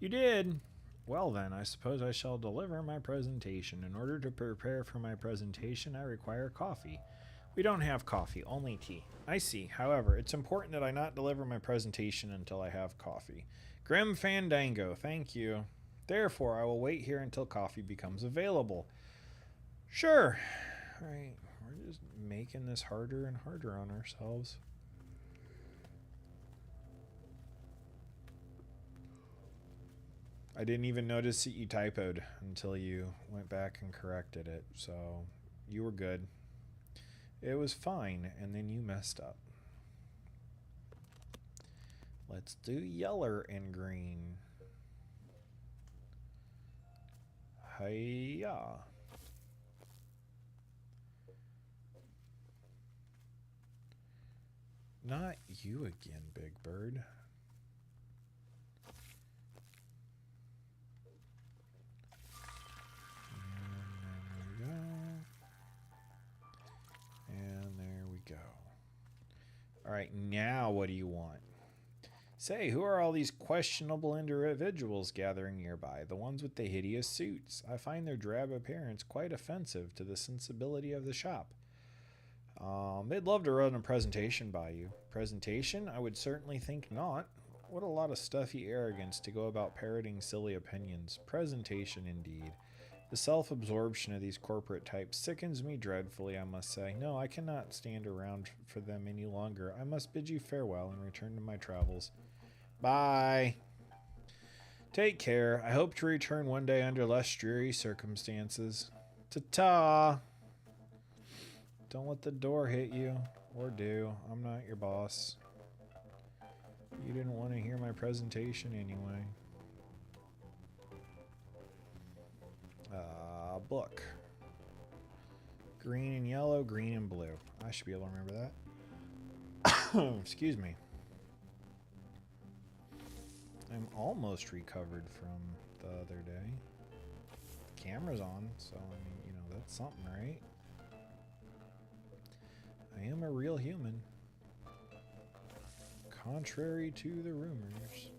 You did. Well then, I suppose I shall deliver my presentation. In order to prepare for my presentation, I require coffee. We don't have coffee, only tea. I see. However, it's important that I not deliver my presentation until I have coffee. Grim Fandango, thank you. Therefore, I will wait here until coffee becomes available. Sure. Alright, we're just making this harder and harder on ourselves. I didn't even notice that you typoed until you went back and corrected it, so you were good. It was fine, and then you messed up. Let's do yeller and green. Hiya. Not you again, Big Bird. And there we go. All right, now what do you want? Say, who are all these questionable individuals gathering nearby? The ones with the hideous suits. I find their drab appearance quite offensive to the sensibility of the shop. They'd love to run a presentation by you. Presentation? I would certainly think not. What a lot of stuffy arrogance to go about parroting silly opinions. Presentation, indeed. The self-absorption of these corporate types sickens me dreadfully, I must say. No, I cannot stand around for them any longer. I must bid you farewell and return to my travels. Bye. Take care. I hope to return one day under less dreary circumstances. Ta-ta. Don't let the door hit you. Or do. I'm not your boss. You didn't want to hear my presentation anyway. Book. Green and yellow, green and blue. I should be able to remember that. Excuse me. I'm almost recovered from the other day. The camera's on, so I mean, you know, that's something, right? I am a real human. Contrary to the rumors.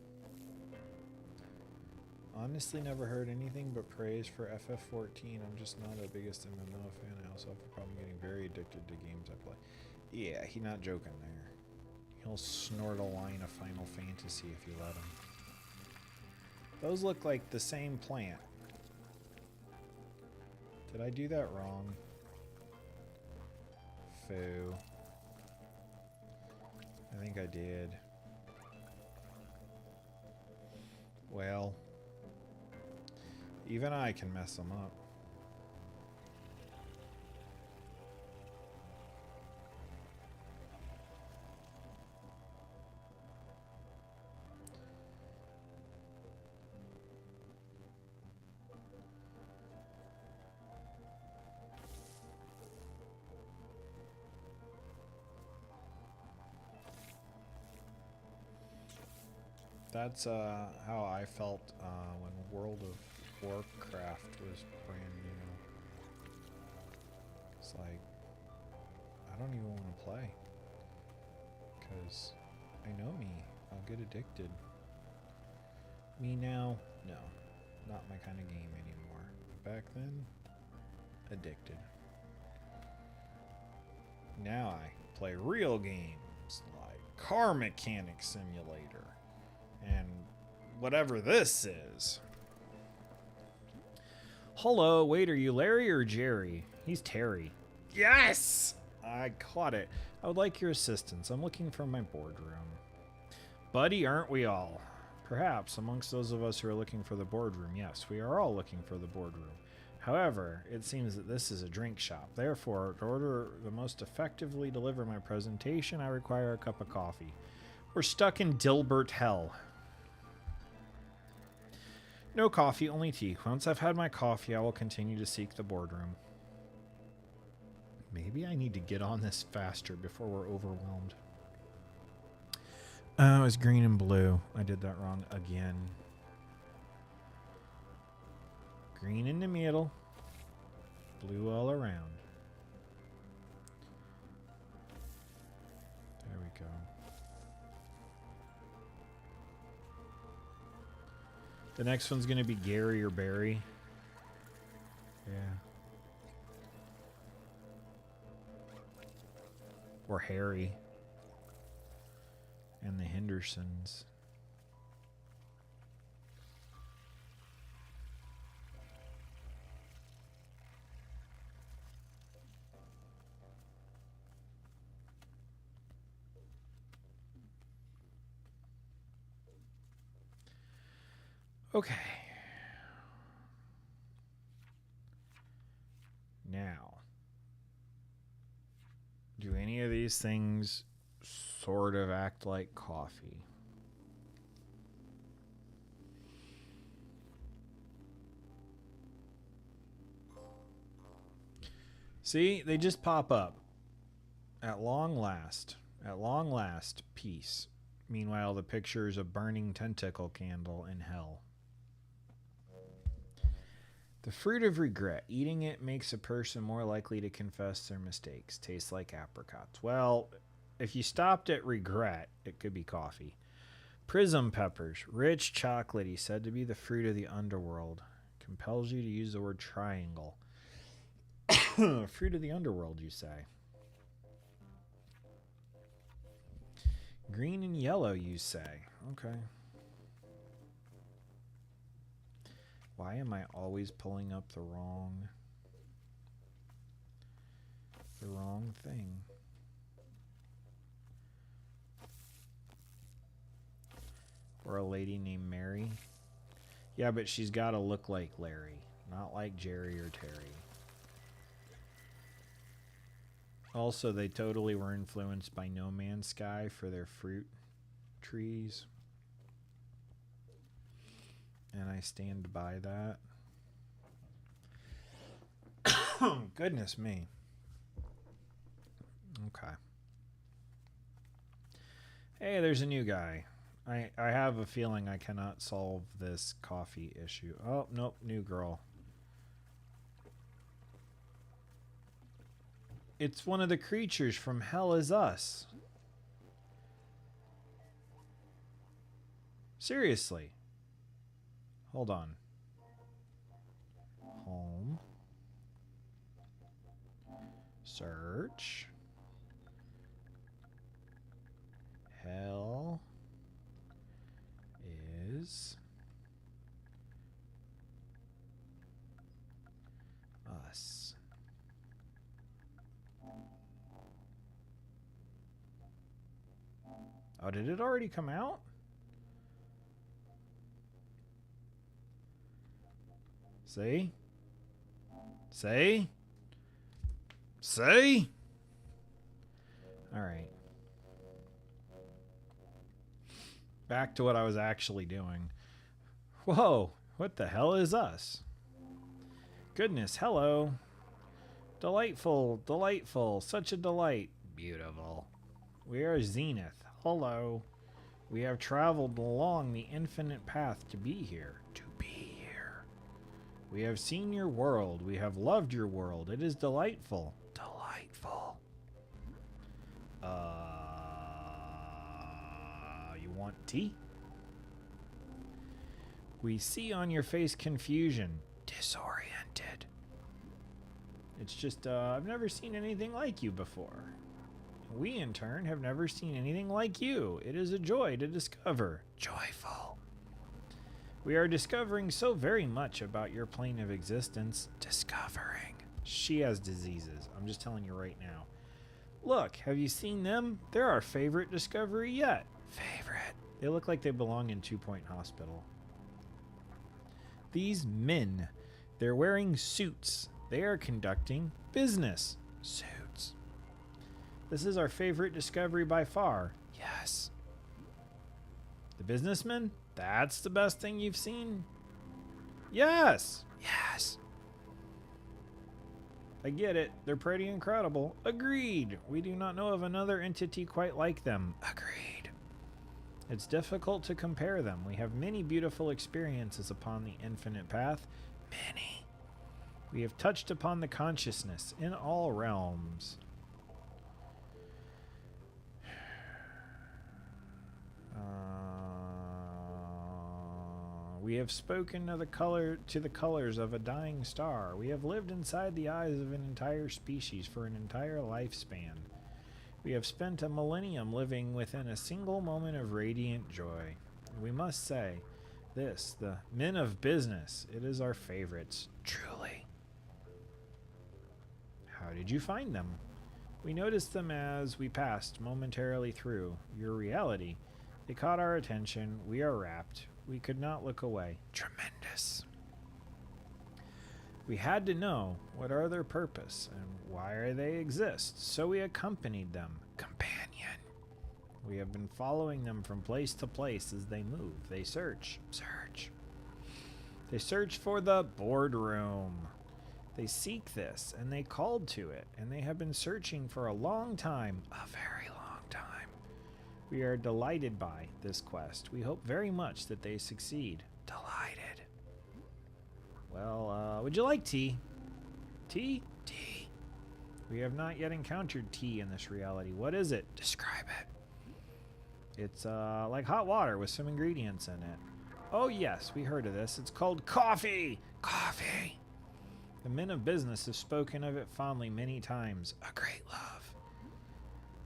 Honestly, never heard anything but praise for FF14. I'm just not the biggest MMO fan. I also have a problem getting very addicted to games I play. Yeah, he's not joking there. He'll snort a line of Final Fantasy if you let him. Those look like the same plant. Did I do that wrong? Foo. I think I did. Well, even I can mess them up. That's how I felt when World of Warcraft was brand new. It's like, I don't even want to play. Because I know me. I'll get addicted. Me now? No. Not my kind of game anymore. Back then, addicted. Now I play real games like Car Mechanic Simulator. And whatever this is. Hello, wait, are you Larry or Jerry? He's Terry. Yes! I caught it. I would like your assistance. I'm looking for my boardroom. Buddy, aren't we all? Perhaps amongst those of us who are looking for the boardroom, yes, we are all looking for the boardroom. However, it seems that this is a drink shop. Therefore, in order to most effectively deliver my presentation, I require a cup of coffee. We're stuck in Dilbert hell. No coffee, only tea. Once I've had my coffee, I will continue to seek the boardroom. Maybe I need to get on this faster before we're overwhelmed. Oh, it's green and blue. I did that wrong again. Green in the middle. Blue all around. There we go. The next one's gonna be Gary or Barry. Yeah. Or Harry. And the Hendersons. Okay. Now, do any of these things sort of act like coffee? See, they just pop up. At long last, peace. Meanwhile, the picture is a burning tentacle candle in hell. The fruit of regret. Eating it makes a person more likely to confess their mistakes. Tastes like apricots. Well, if you stopped at regret, it could be coffee. Prism peppers. Rich chocolatey, said to be the fruit of the underworld. Compels you to use the word triangle. Fruit of the underworld, you say. Green and yellow, you say. Okay. Why am I always pulling up the wrong thing? Or a lady named Mary? Yeah, but she's got to look like Larry, not like Jerry or Terry. Also, they totally were influenced by No Man's Sky for their fruit trees. And I stand by that. Goodness me. Okay. Hey, there's a new guy. I have a feeling I cannot solve this coffee issue. Oh, nope, new girl. It's one of the creatures from Hell Is Us. Seriously. Hold on. Home. Search. Hell is Us. Oh, did it already come out? See? See? See? All right. Back to what I was actually doing. Whoa, what the hell is Us? Goodness, hello. Delightful, delightful, such a delight. Beautiful. We are Zenith. Hello. We have traveled along the infinite path to be here. To be here. We have seen your world. We have loved your world. It is delightful. Delightful. You want tea? We see on your face confusion. Disoriented. It's just, I've never seen anything like you before. We, in turn, have never seen anything like you. It is a joy to discover. Joyful. We are discovering so very much about your plane of existence. Discovering. She has diseases. I'm just telling you right now. Look, have you seen them? They're our favorite discovery yet. Favorite. They look like they belong in 2 Point Hospital. These men, they're wearing suits. They are conducting business. Suits. This is our favorite discovery by far. Yes. The businessmen? That's the best thing you've seen? Yes. Yes. I get it. They're pretty incredible. Agreed. We do not know of another entity quite like them. Agreed. It's difficult to compare them. We have many beautiful experiences upon the infinite path. Many. We have touched upon the consciousness in all realms. We have spoken of the colors of a dying star. We have lived inside the eyes of an entire species for an entire lifespan. We have spent a millennium living within a single moment of radiant joy. We must say, this, the men of business, it is our favorites, truly. How did you find them? We noticed them as we passed momentarily through your reality. They caught our attention. We are rapt. We could not look away. Tremendous. We had to know what are their purpose and why they exist, so we accompanied them. Companion. We have been following them from place to place as they move. They search. They search for the boardroom. They seek this, and they called to it, and they have been searching for a long time. A very long time. We are delighted by this quest. We hope very much that they succeed. Delighted. Well, would you like tea? Tea? Tea. We have not yet encountered tea in this reality. What is it? Describe it. It's like hot water with some ingredients in it. Oh yes, we heard of this. It's called coffee. Coffee. The men of business have spoken of it fondly many times. A great love.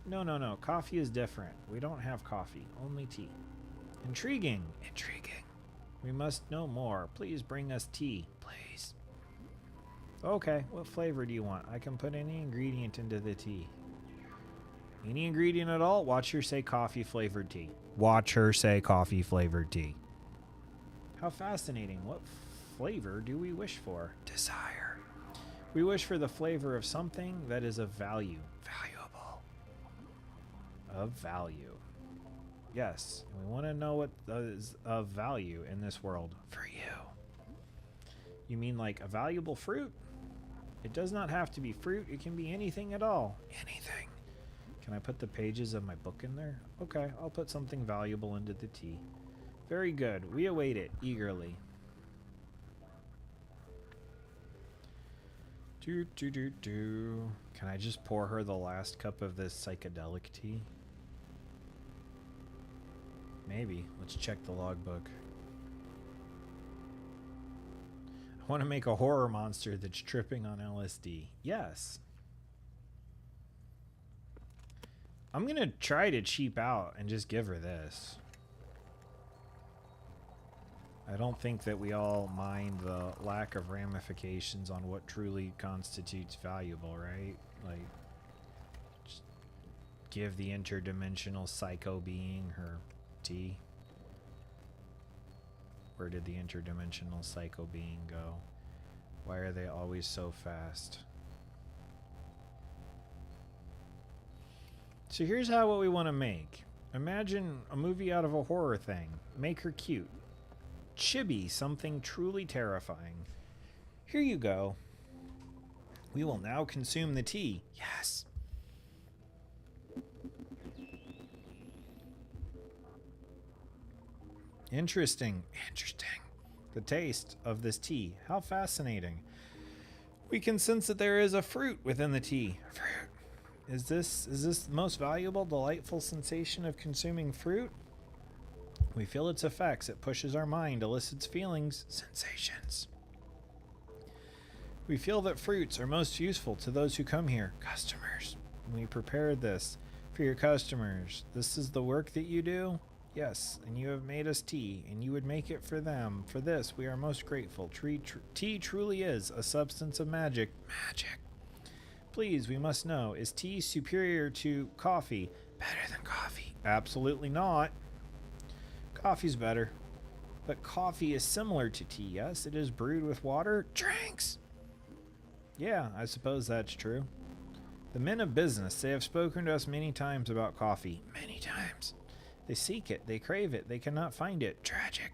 No. Coffee is different. We don't have coffee. Only tea. Intriguing. We must know more. Please bring us tea. Please. Okay, what flavor do you want? I can put any ingredient into the tea. Any ingredient at all? Watch her say coffee flavored tea. Watch her say coffee flavored tea. How fascinating. What flavor do we wish for? Desire. We wish for the flavor of something that is of value. Valuable. Of value. Yes, and we want to know what is of value in this world. For you. You mean like a valuable fruit? It does not have to be fruit. It can be anything at all. Anything. Can I put the pages of my book in there? Okay, I'll put something valuable into the tea. Very good. We await it eagerly. Can I just pour her the last cup of this psychedelic tea? Maybe. Let's check the logbook. I want to make a horror monster that's tripping on LSD. Yes. I'm going to try to cheap out and just give her this. I don't think that we all mind the lack of ramifications on what truly constitutes valuable, right? Like, just give the interdimensional psycho being her tea. Where did the interdimensional psycho being go? Why are they always so fast? So here's what we want to make. Imagine a movie out of a horror thing. Make her cute. Chibi something truly terrifying. Here you go. We will now consume the tea. Yes. Interesting. The taste of this tea. How fascinating. We can sense that there is a fruit within the tea. Fruit. Is this the most valuable, delightful sensation of consuming fruit? We feel its effects. It pushes our mind, elicits feelings, sensations. We feel that fruits are most useful to those who come here, customers. We prepared this for your customers. This is the work that you do? Yes, and you have made us tea, and you would make it for them. For this, we are most grateful. Tea truly is a substance of magic. Magic. Please, we must know, is tea superior to coffee? Better than coffee? Absolutely not. Coffee's better. But coffee is similar to tea, yes? It is brewed with water. Drinks! Yeah, I suppose that's true. The men of business, they have spoken to us many times about coffee. Many times. They seek it, they crave it, they cannot find it. Tragic.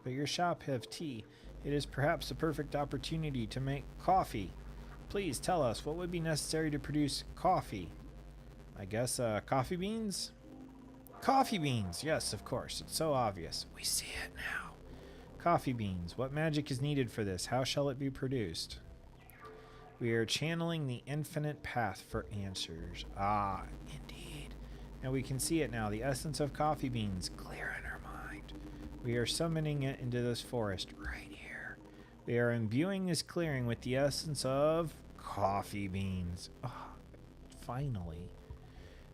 But your shop have tea. It is perhaps the perfect opportunity to make coffee. Please tell us what would be necessary to produce coffee. I guess coffee beans? Coffee beans, yes, of course. It's so obvious. We see it now. Coffee beans. What magic is needed for this? How shall it be produced? We are channeling the infinite path for answers. Ah, indeed. And we can see it now. The essence of coffee beans clear in our mind. We are summoning it into this forest right here. We are imbuing this clearing with the essence of coffee beans. Oh, finally.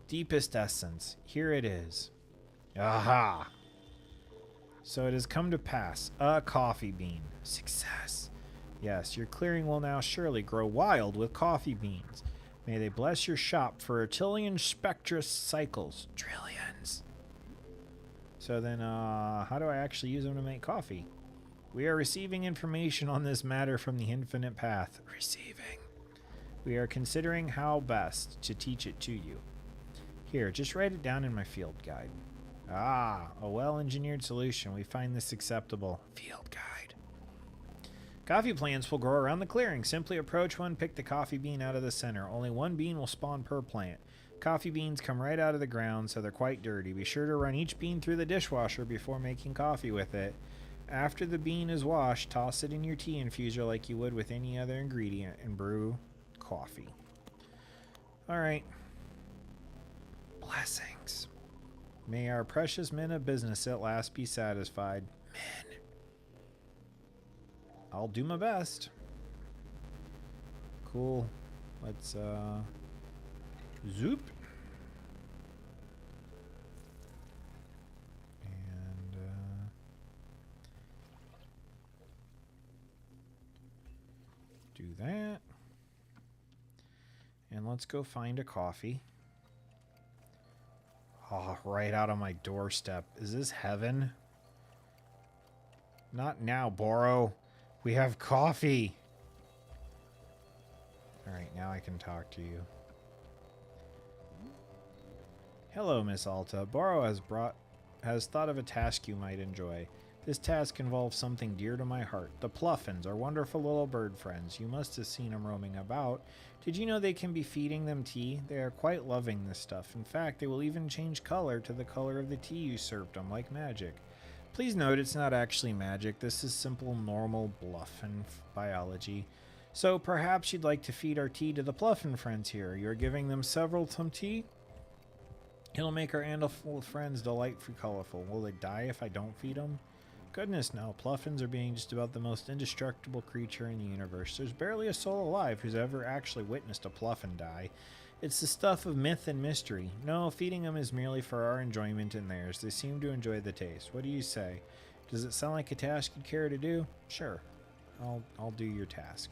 Deepest essence. Here it is. Aha! So it has come to pass. A coffee bean. Success. Yes, your clearing will now surely grow wild with coffee beans. May they bless your shop for a trillion spectrous cycles. Trillions. So then, how do I actually use them to make coffee? We are receiving information on this matter from the infinite path. Receiving. We are considering how best to teach it to you. Here, just write it down in my field guide. Ah, a well-engineered solution. We find this acceptable. Field guide. Coffee plants will grow around the clearing. Simply approach one, pick the coffee bean out of the center. Only one bean will spawn per plant. Coffee beans come right out of the ground, so they're quite dirty. Be sure to run each bean through the dishwasher before making coffee with it. After the bean is washed, toss it in your tea infuser like you would with any other ingredient and brew coffee. Alright. Blessings. May our precious men of business at last be satisfied. Men. I'll do my best. Cool. Let's, zoop. And, do that. And let's go find a coffee. Oh, right out on my doorstep. Is this heaven? Not now, Boro. We have coffee. Alright, now I can talk to you. Hello, Miss Alta. Boro has thought of a task you might enjoy. This task involves something dear to my heart. The Pluffins, our wonderful little bird friends. You must have seen them roaming about. Did you know they can be feeding them tea? They are quite loving this stuff. In fact, they will even change color to the color of the tea you served them, like magic. Please note it's not actually magic. This is simple, normal Bluffin biology. So perhaps you'd like to feed our tea to the Pluffin friends here. You're giving them some tea? It'll make our animal friends delightfully colorful. Will they die if I don't feed them? Goodness no, Pluffins are being just about the most indestructible creature in the universe. There's barely a soul alive who's ever actually witnessed a Pluffin die. It's the stuff of myth and mystery. No, feeding them is merely for our enjoyment and theirs. They seem to enjoy the taste. What do you say? Does it sound like a task you'd care to do? Sure. I'll do your task.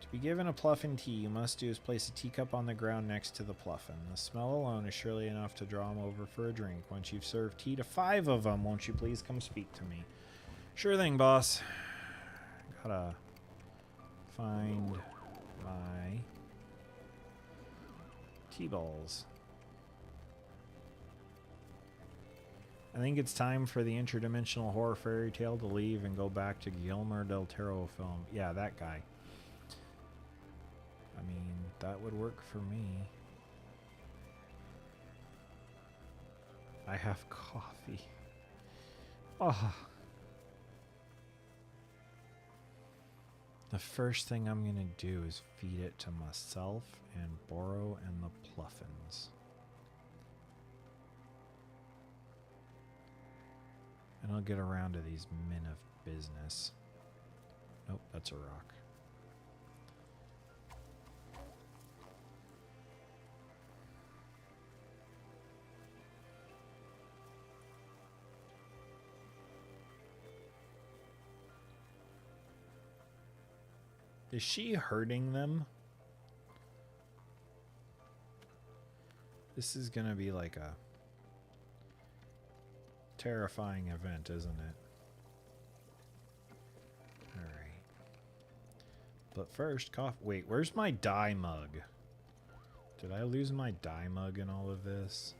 To be given a Pluffin tea, you must do is place a teacup on the ground next to the Pluffin. The smell alone is surely enough to draw them over for a drink. Once you've served tea to 5 of them, won't you please come speak to me? Sure thing, boss. Gotta find my tea balls. I think it's time for the interdimensional horror fairy tale to leave and go back to Guillermo del Toro film. Yeah, that guy. I mean, that would work for me. I have coffee. Oh. The first thing I'm going to do is feed it to myself and Boro and the Pluffins. And I'll get around to these men of business. Nope, that's a rock. Is she hurting them? This is gonna be like a terrifying event, isn't it? Alright. But first, wait, where's my dye mug? Did I lose my dye mug in all of this?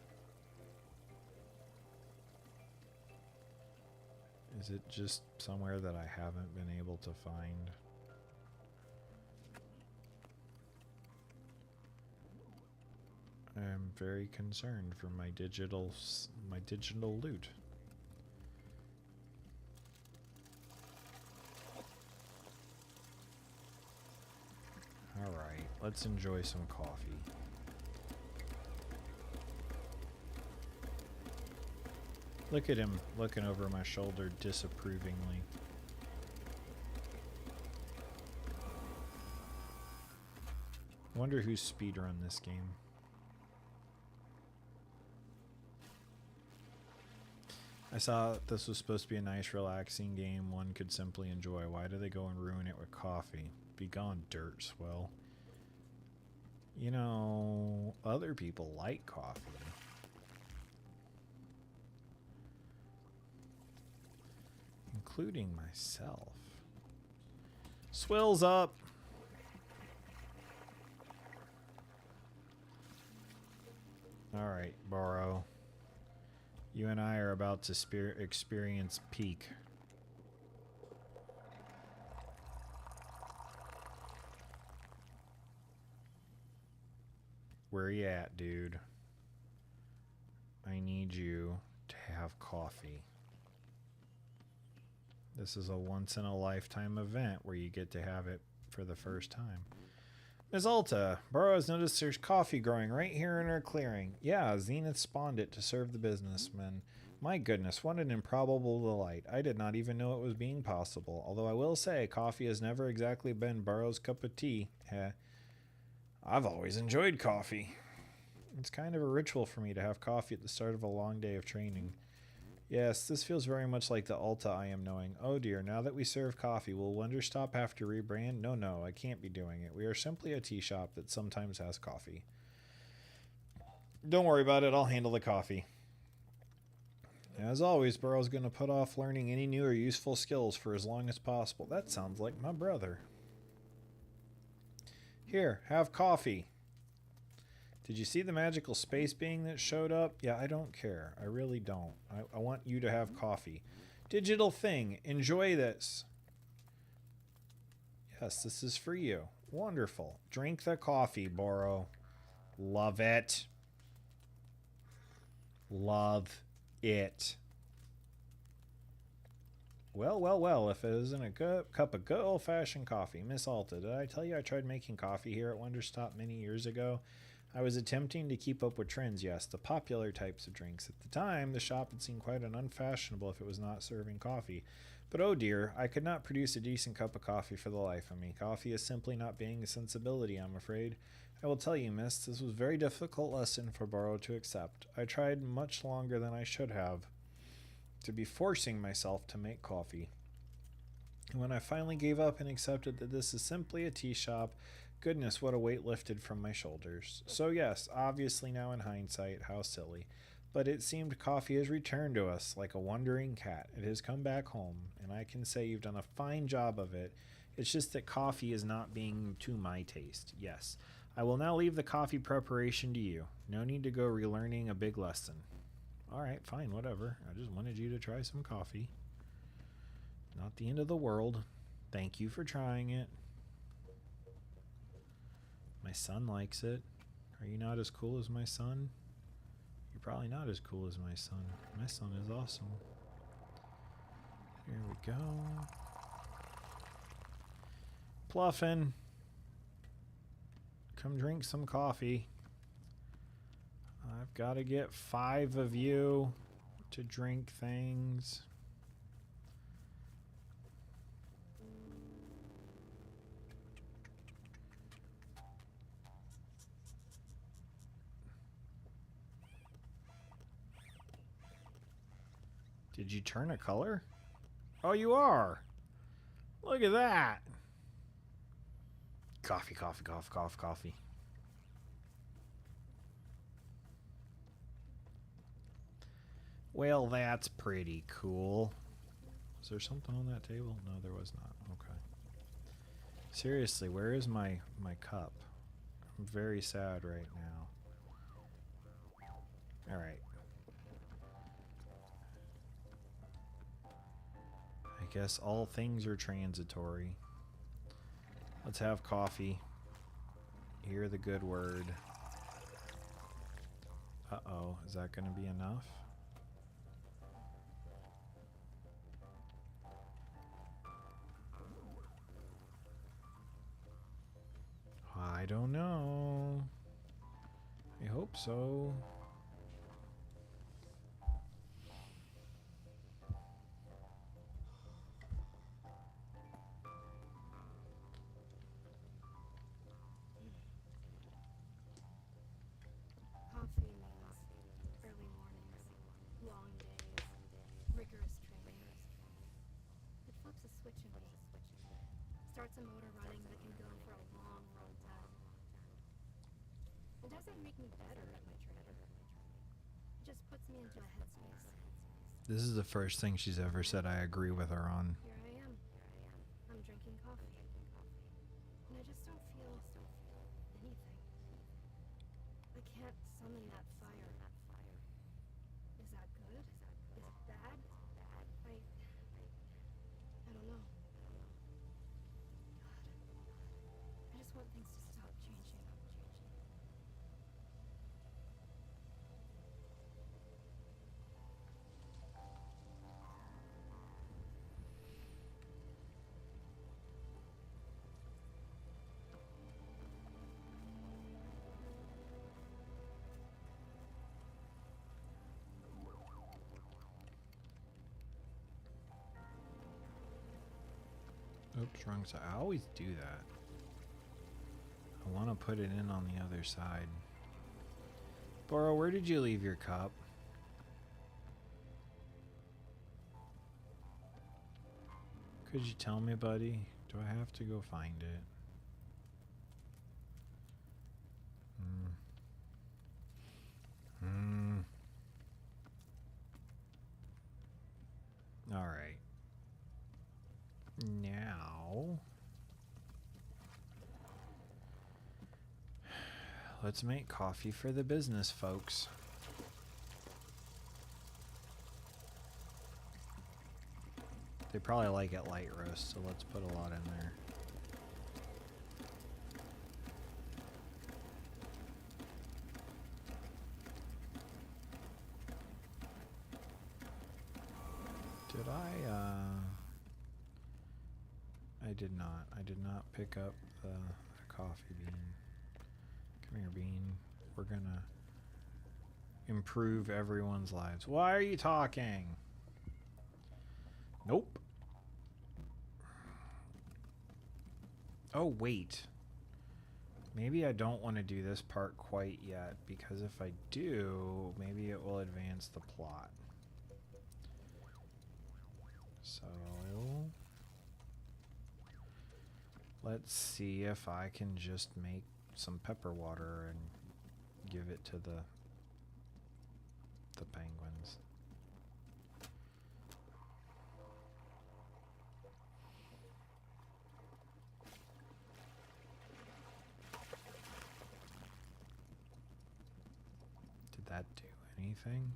Is it just somewhere that I haven't been able to find? I'm very concerned for my digital loot. All right, let's enjoy some coffee. Look at him looking over my shoulder disapprovingly. Wonder who's speedrun this game. I saw this was supposed to be a nice, relaxing game one could simply enjoy. Why do they go and ruin it with coffee? Be gone, dirt swell. You know, other people like coffee. Including myself. Swills up! Alright, Burrow. You and I are about to experience peak. Where you at, dude? I need you to have coffee. This is a once-in-a-lifetime event where you get to have it for the first time. Ms. Alta, Burrow has noticed there's coffee growing right here in our clearing. Yeah, Zenith spawned it to serve the businessmen. My goodness, what an improbable delight. I did not even know it was being possible. Although I will say, coffee has never exactly been Burrow's cup of tea. I've always enjoyed coffee. It's kind of a ritual for me to have coffee at the start of a long day of training. Yes, this feels very much like the Alta I am knowing. Oh dear, now that we serve coffee, will Wonderstop have to rebrand? No, I can't be doing it. We are simply a tea shop that sometimes has coffee. Don't worry about it, I'll handle the coffee. As always, Burrow's going to put off learning any new or useful skills for as long as possible. That sounds like my brother. Here, have coffee. Did you see the magical space being that showed up? Yeah, I don't care. I really don't. I want you to have coffee. Digital thing. Enjoy this. Yes, this is for you. Wonderful. Drink the coffee, Burrow. Love it. Love it. Well, if it isn't a good cup of good old-fashioned coffee. Miss Alta, did I tell you I tried making coffee here at Wonderstop many years ago? I was attempting to keep up with trends, yes, the popular types of drinks. At the time, the shop had seemed quite unfashionable if it was not serving coffee. But oh dear, I could not produce a decent cup of coffee for the life of me. Coffee is simply not being a sensibility, I'm afraid. I will tell you, miss, this was a very difficult lesson for Burrow to accept. I tried much longer than I should have to be forcing myself to make coffee. And when I finally gave up and accepted that this is simply a tea shop, goodness, what a weight lifted from my shoulders. So yes, obviously now in hindsight, how silly. But it seemed coffee has returned to us like a wandering cat. It has come back home, and I can say you've done a fine job of it. It's just that coffee is not being to my taste. Yes, I will now leave the coffee preparation to you. No need to go relearning a big lesson. Alright, fine, whatever. I just wanted you to try some coffee. Not the end of the world. Thank you for trying it. My son likes it. Are you not as cool as my son? You're probably not as cool as my son. My son is awesome. Here we go. Pluffin. Come drink some coffee. I've got to get 5 of you to drink things. Did you turn a color? Oh, you are. Look at that. Coffee, coffee, coffee, coffee, coffee. Well, that's pretty cool. Was there something on that table? No, there was not. Okay. Seriously, where is my cup? I'm very sad right now. All right. I guess all things are transitory. Let's have coffee. Hear the good word. Uh-oh, is that going to be enough? I don't know. I hope so. a motor running that can go for a long, long time. It doesn't make me better at my training. It just puts me into a headspace. This is the first thing she's ever said I agree with her on. Here I am. I'm drinking coffee. And I just don't feel anything. I can't summon that fire. Is that good? Is it bad? I don't know. God. I just want things to stop changing. Oops, wrong side. I always do that. I want to put it in on the other side. Boro, where did you leave your cup? Could you tell me, buddy? Do I have to go find it? All right. Now, let's make coffee for the business folks. They probably like it light roast, so let's put a lot in there. Did I did not. I did not pick up the coffee bean. Come here, bean. We're gonna improve everyone's lives. Why are you talking? Nope. Oh, wait. Maybe I don't want to do this part quite yet, because if I do, maybe it will advance the plot. So, let's see if I can just make some pepper water and give it to the penguins. Did that do anything?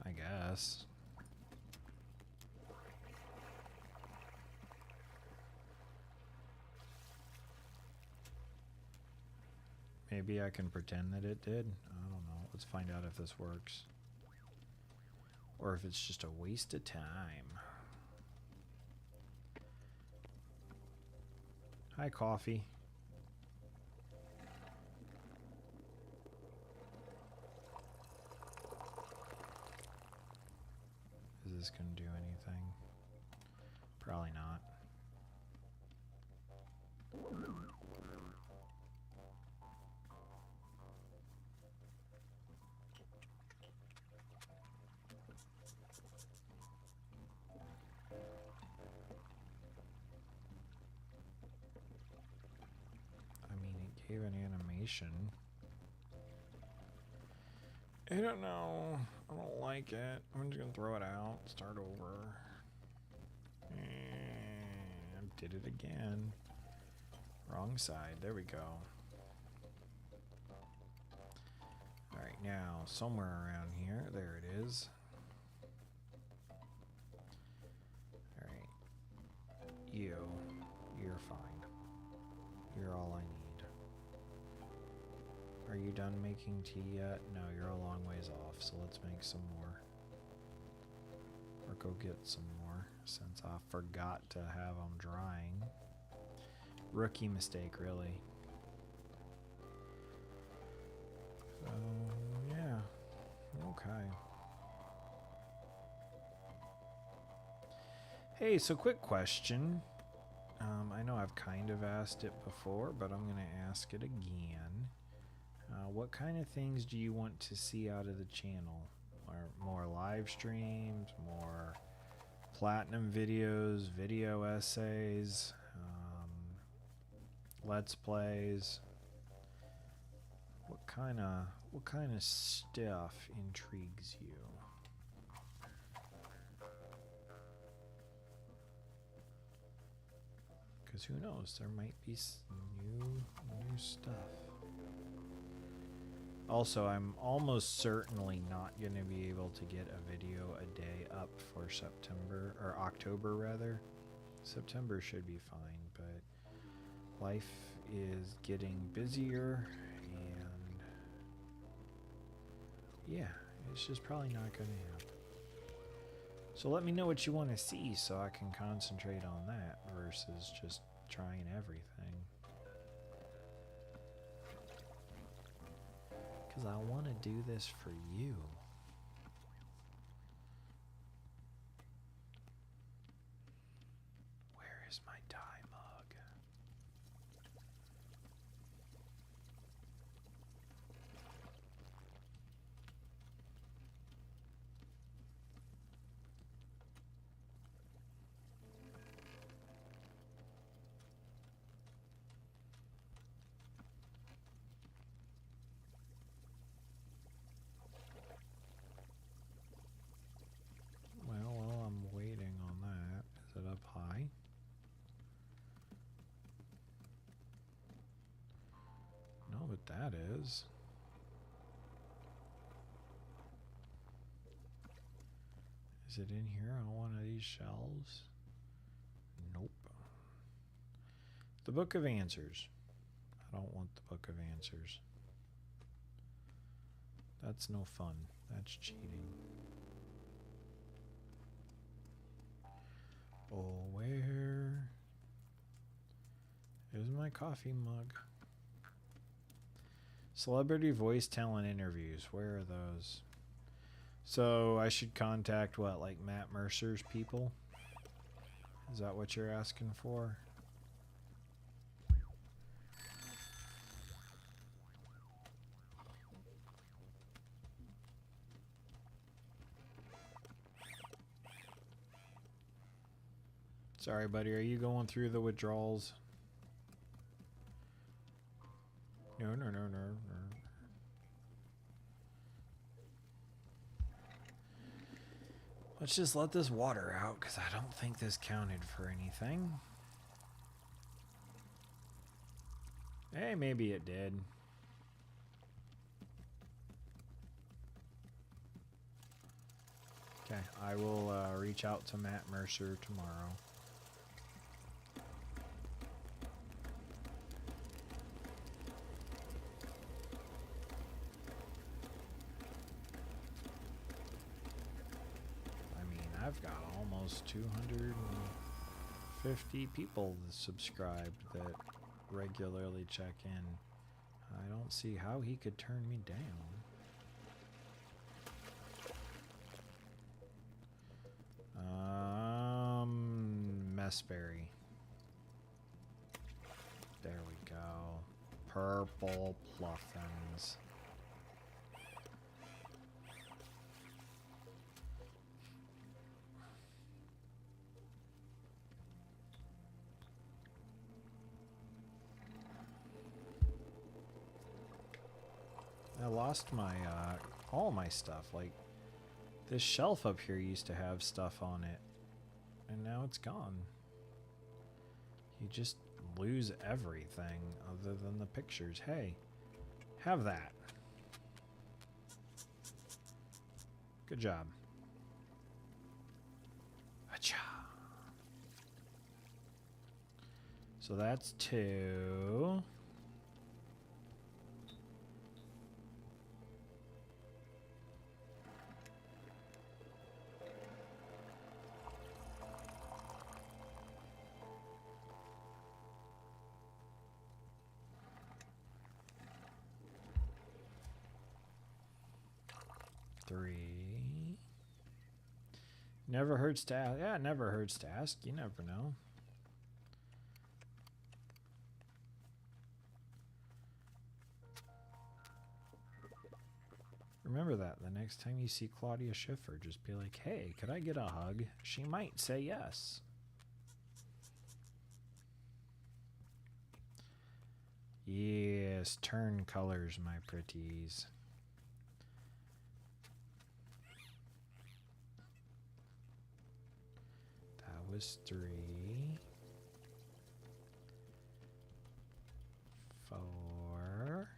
I guess. Maybe I can pretend that it did. I don't know. Let's find out if this works. Or if it's just a waste of time. Hi, coffee. Is this going to do anything? Probably not. I mean, it gave an animation. I don't know. I don't like it. I'm just gonna throw it out. Start over. And did it again. Wrong side. There we go. Alright, now, somewhere around here. There it is. Alright. You're fine. You're all I need. Are you done making tea yet? No, you're a long ways off, so let's make some more. Or go get some more, since I forgot to have them drying. Rookie mistake, really. So, yeah. Okay. Hey, so quick question. I know I've kind of asked it before, but I'm going to ask it again. What kind of things do you want to see out of the channel? More live streams, more platinum videos, video essays, let's plays. What kind of stuff intrigues you? Because who knows, there might be new stuff. Also, I'm almost certainly not going to be able to get a video a day up for September, or October rather. September should be fine, but life is getting busier, and yeah, it's just probably not going to happen. So let me know what you want to see so I can concentrate on that versus just trying everything. Because I want to do this for you. Where is my dye mug? Well, while I'm waiting on that, is it up high? No, but that is. Is it in here on one of these shelves? Nope. The Book of Answers. I don't want the Book of Answers. That's no fun. That's cheating. Oh, where is my coffee mug? Celebrity voice talent interviews. Where are those? So I should contact what, like Matt Mercer's people? Is that what you're asking for? Sorry, buddy. Are you going through the withdrawals? No. Let's just let this water out, because I don't think this counted for anything. Hey, maybe it did. Okay, I will reach out to Matt Mercer tomorrow. I've got almost 250 people subscribed that regularly check in. I don't see how he could turn me down. Messberry. There we go. Purple Pluffins. I lost my, all my stuff. Like, this shelf up here used to have stuff on it, and now it's gone. You just lose everything other than the pictures. Hey, have that. Good job. Achoo. So that's 2. Never hurts to ask. Yeah, it never hurts to ask. You never know. Remember that the next time you see Claudia Schiffer, just be like, hey, could I get a hug? She might say yes. Yes, turn colors, my pretties. That was 3. 4.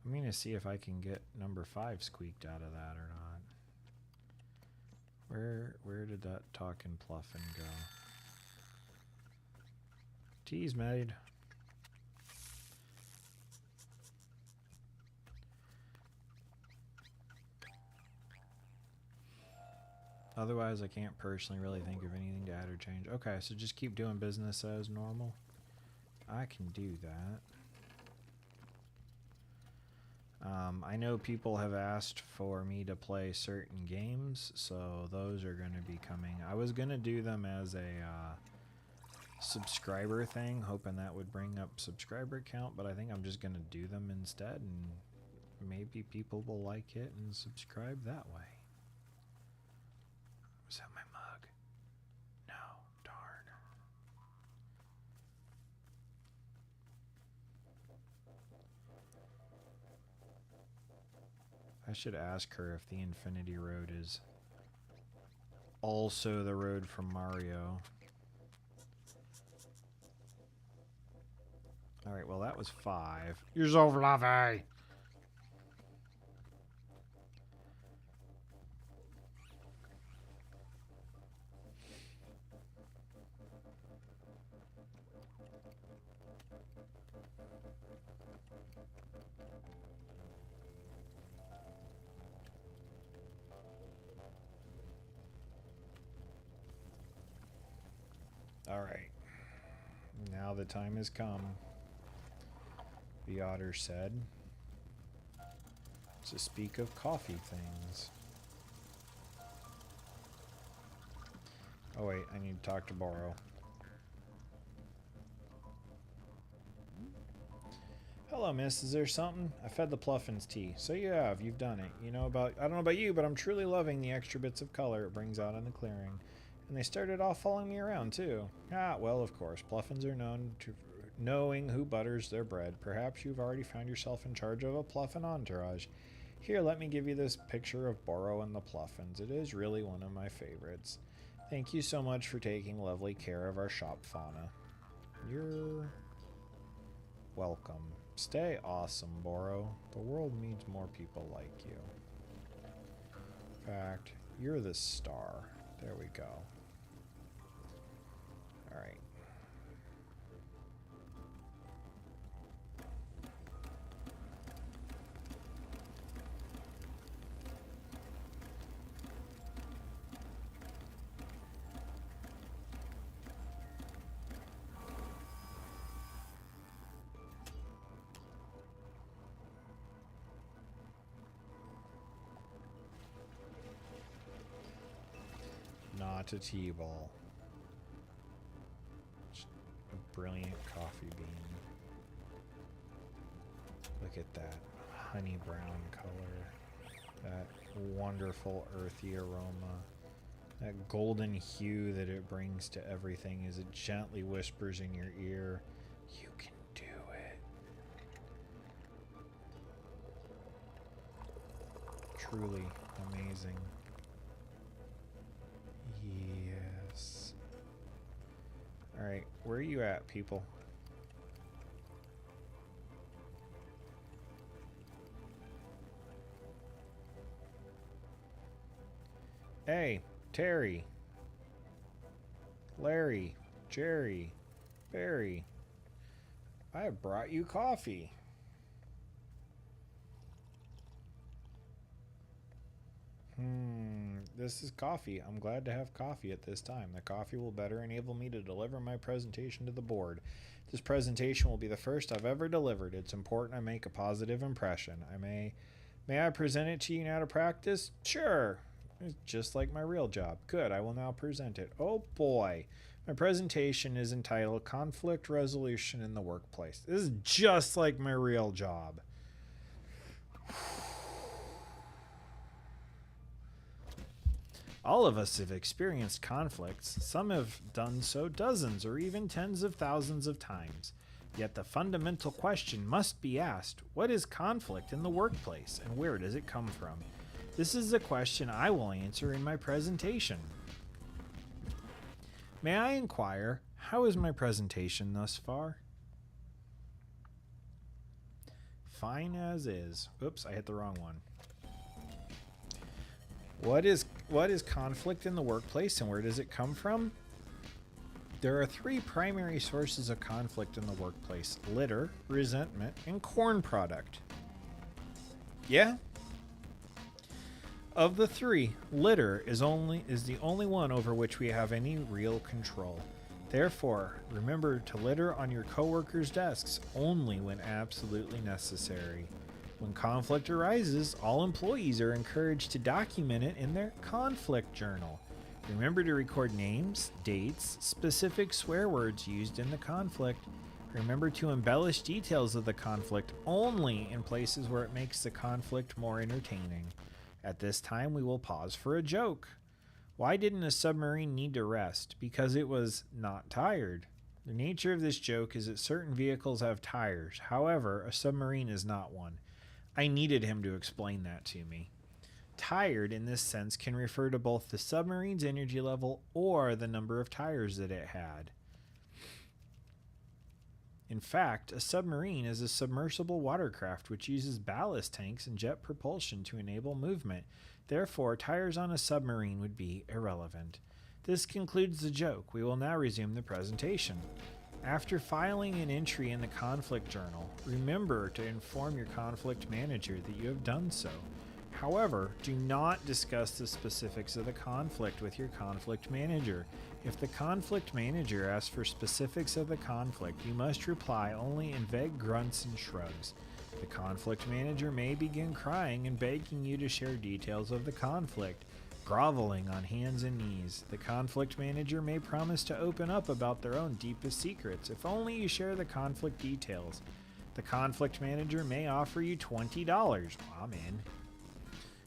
I'm going to see if I can get number 5 squeaked out of that or not. Where did that talking Pluffin go? Tea's made. Otherwise, I can't personally really think of anything to add or change. Okay, so just keep doing business as normal. I can do that. I know people have asked for me to play certain games, so those are going to be coming. I was going to do them as a subscriber thing, hoping that would bring up subscriber count, but I think I'm just going to do them instead, and maybe people will like it and subscribe that way. Was that my mug? No, darn. I should ask her if the Infinity Road is also the road from Mario. Alright, well that was 5. You're so fluffy! Alright. Now the time has come, the otter said, to speak of coffee things. Oh wait, I need to talk to Boro. Hello, miss. Is there something? I fed the Pluffins tea. So you have. You've done it. I don't know about you, but I'm truly loving the extra bits of color it brings out in the clearing. And they started off following me around, too. Ah, well, of course. Pluffins are known to knowing who butters their bread. Perhaps you've already found yourself in charge of a Pluffin entourage. Here, let me give you this picture of Boro and the Pluffins. It is really one of my favorites. Thank you so much for taking lovely care of our shop fauna. You're welcome. Stay awesome, Boro. The world needs more people like you. In fact, you're the star. There we go. Alright. Not a T-ball. A brilliant coffee bean. Look at that honey brown color. That wonderful earthy aroma. That golden hue that it brings to everything as it gently whispers in your ear, you can do it. Truly amazing. Yes. Alright, where are you at, people? Hey, Terry. Larry. Jerry. Barry. I have brought you coffee. This is coffee. I'm glad to have coffee at this time. The coffee will better enable me to deliver my presentation to the board. This presentation will be the first I've ever delivered. It's important I make a positive impression. May I present it to you now to practice? Sure. It's just like my real job. Good, I will now present it. Oh boy. My presentation is entitled Conflict Resolution in the Workplace. This is just like my real job. All of us have experienced conflicts. Some have done so dozens or even tens of thousands of times. Yet the fundamental question must be asked, what is conflict in the workplace and where does it come from? This is the question I will answer in my presentation. May I inquire, how is my presentation thus far? Fine as is. Oops, I hit the wrong one. What is conflict in the workplace and where does it come from? There are three primary sources of conflict in the workplace: litter, resentment, and corn product. Yeah? Of the three, litter is the only one over which we have any real control. Therefore, remember to litter on your coworkers' desks only when absolutely necessary. When conflict arises, all employees are encouraged to document it in their conflict journal. Remember to record names, dates, specific swear words used in the conflict. Remember to embellish details of the conflict only in places where it makes the conflict more entertaining. At this time, we will pause for a joke. Why didn't a submarine need to rest? Because it was not tired. The nature of this joke is that certain vehicles have tires. However, a submarine is not one. I needed him to explain that to me. Tired in this sense can refer to both the submarine's energy level or the number of tires that it had. In fact, a submarine is a submersible watercraft which uses ballast tanks and jet propulsion to enable movement. Therefore, tires on a submarine would be irrelevant. This concludes the joke. We will now resume the presentation. After filing an entry in the conflict journal, remember to inform your conflict manager that you have done so. However, do not discuss the specifics of the conflict with your conflict manager. If the conflict manager asks for specifics of the conflict, you must reply only in vague grunts and shrugs. The conflict manager may begin crying and begging you to share details of the conflict, groveling on hands and knees. The conflict manager may promise to open up about their own deepest secrets if only you share the conflict details. The conflict manager may offer you $20. I'm in.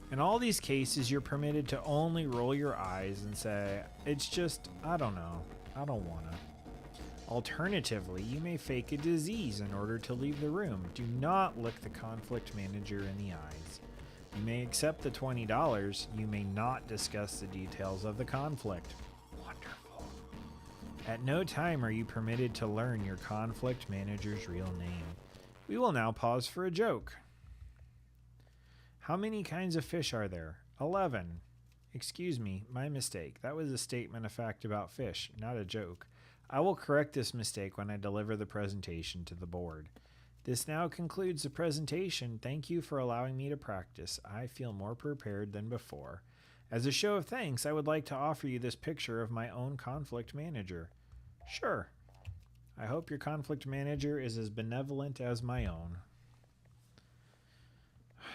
In all these cases, you're permitted to only roll your eyes and say, it's just, I don't know, I don't wanna. Alternatively, you may fake a disease in order to leave the room. Do not look the conflict manager in the eyes. You may accept the $20. You may not discuss the details of the conflict. Wonderful. At no time are you permitted to learn your conflict manager's real name. We will now pause for a joke. How many kinds of fish are there? 11. Excuse me, my mistake. That was a statement of fact about fish, not a joke. I will correct this mistake when I deliver the presentation to the board. This now concludes the presentation. Thank you for allowing me to practice. I feel more prepared than before. As a show of thanks, I would like to offer you this picture of my own conflict manager. Sure. I hope your conflict manager is as benevolent as my own.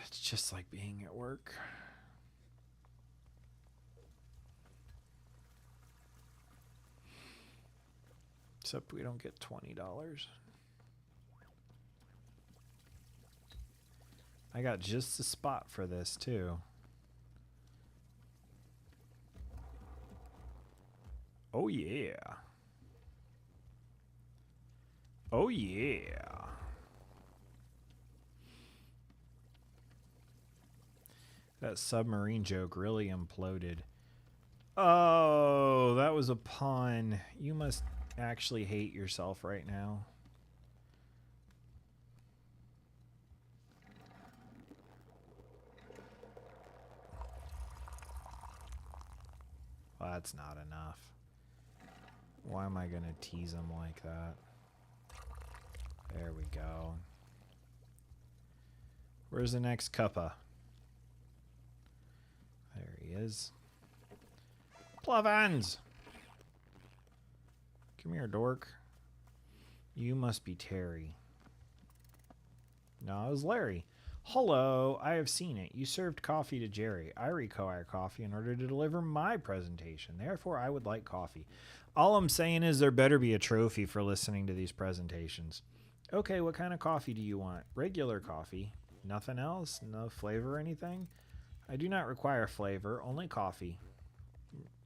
It's just like being at work. Except we don't get $20. I got just the spot for this too. Oh yeah. Oh yeah. That submarine joke really imploded. Oh, that was a pun. You must actually hate yourself right now. Well, that's not enough. Why am I going to tease him like that? There we go. Where's the next cuppa? There he is. Plovans! Come here, dork. You must be Terry. No, it was Larry. Hello, I have seen it. You served coffee to Jerry. I require coffee in order to deliver my presentation. Therefore, I would like coffee. All I'm saying is there better be a trophy for listening to these presentations. Okay, what kind of coffee do you want? Regular coffee. Nothing else? No flavor or anything? I do not require flavor, only coffee.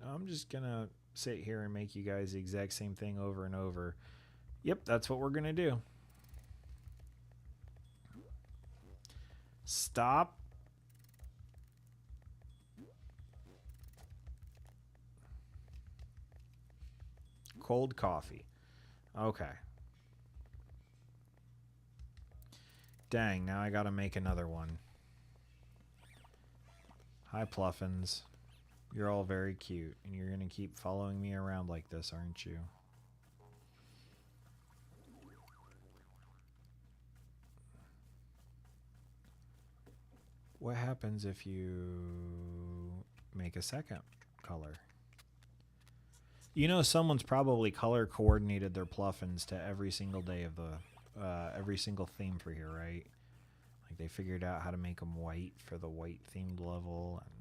I'm just gonna sit here and make you guys the exact same thing over and over. Yep, that's what we're gonna do. Stop. Cold coffee. Okay. Dang, now I gotta make another one. Hi, Pluffins. You're all very cute, and you're gonna keep following me around like this, aren't you? What happens if you make a second color? You know, someone's probably color coordinated their Pluffins to every single day of the, every single theme for here, right? Like they figured out how to make them white for the white themed level, and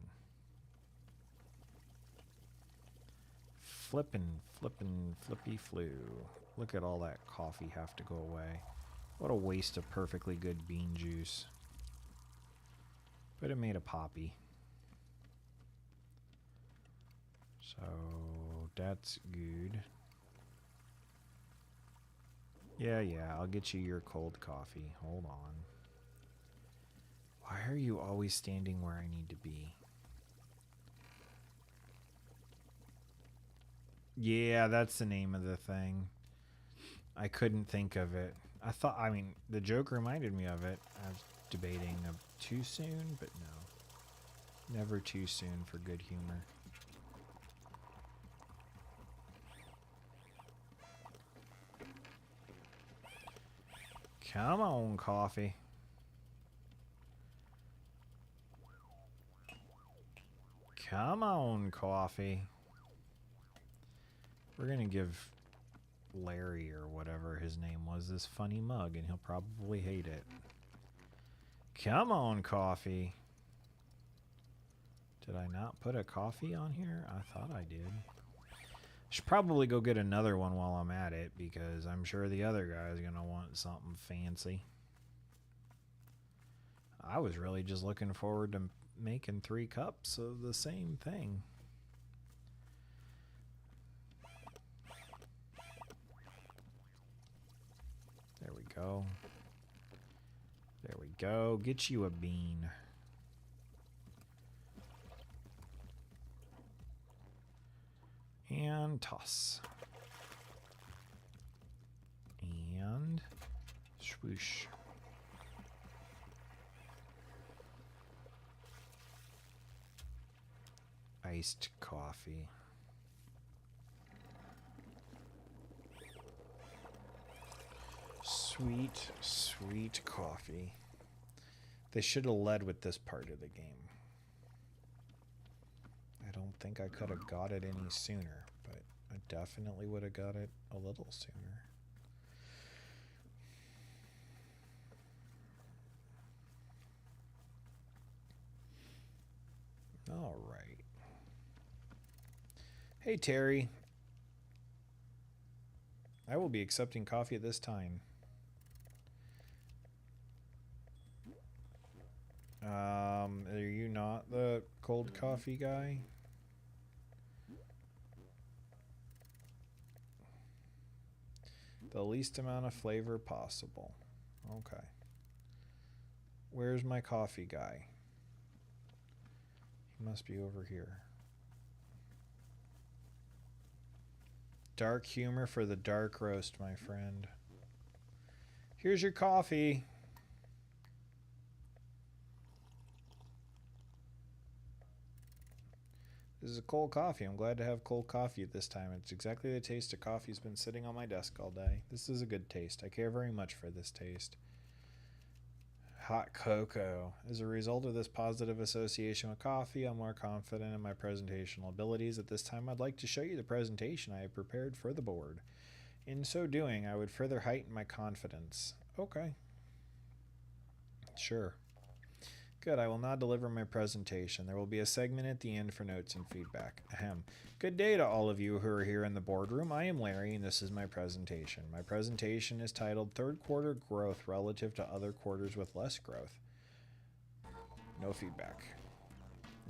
flippy flu. Look at all that coffee have to go away. What a waste of perfectly good bean juice. But it made a poppy. So that's good. Yeah, I'll get you your cold coffee. Hold on. Why are you always standing where I need to be? Yeah, that's the name of the thing. I couldn't think of it. I mean, the joke reminded me of it. I was debating too soon, but no. Never too soon for good humor. Come on, coffee. Come on, coffee. We're gonna give Larry or whatever his name was this funny mug, and he'll probably hate it. Come on, coffee. Did I not put a coffee on here? I thought I did. Should probably go get another one while I'm at it, because I'm sure the other guy's gonna want something fancy. I was really just looking forward to making 3 cups of the same thing. There we go. There we go. Get you a bean. And toss. And swoosh. Iced coffee. Sweet, sweet coffee. They should have led with this part of the game. I don't think I could have got it any sooner, but I definitely would have got it a little sooner. All right. Hey, Terry. I will be accepting coffee at this time. Are you not the cold coffee guy? The least amount of flavor possible. Okay. Where's my coffee guy? He must be over here. Dark humor for the dark roast, my friend. Here's your coffee. This is a cold coffee. I'm glad to have cold coffee at this time. It's exactly the taste of coffee has been sitting on my desk all day. This is a good taste. I care very much for this taste. Hot cocoa. As a result of this positive association with coffee, I'm more confident in my presentational abilities. At this time, I'd like to show you the presentation I have prepared for the board. In so doing, I would further heighten my confidence. Okay. Sure. Good, I will now deliver my presentation. There will be a segment at the end for notes and feedback. Ahem. Good day to all of you who are here in the boardroom. I am Larry, and this is my presentation. My presentation is titled Third Quarter Growth Relative to Other Quarters with Less Growth. No feedback.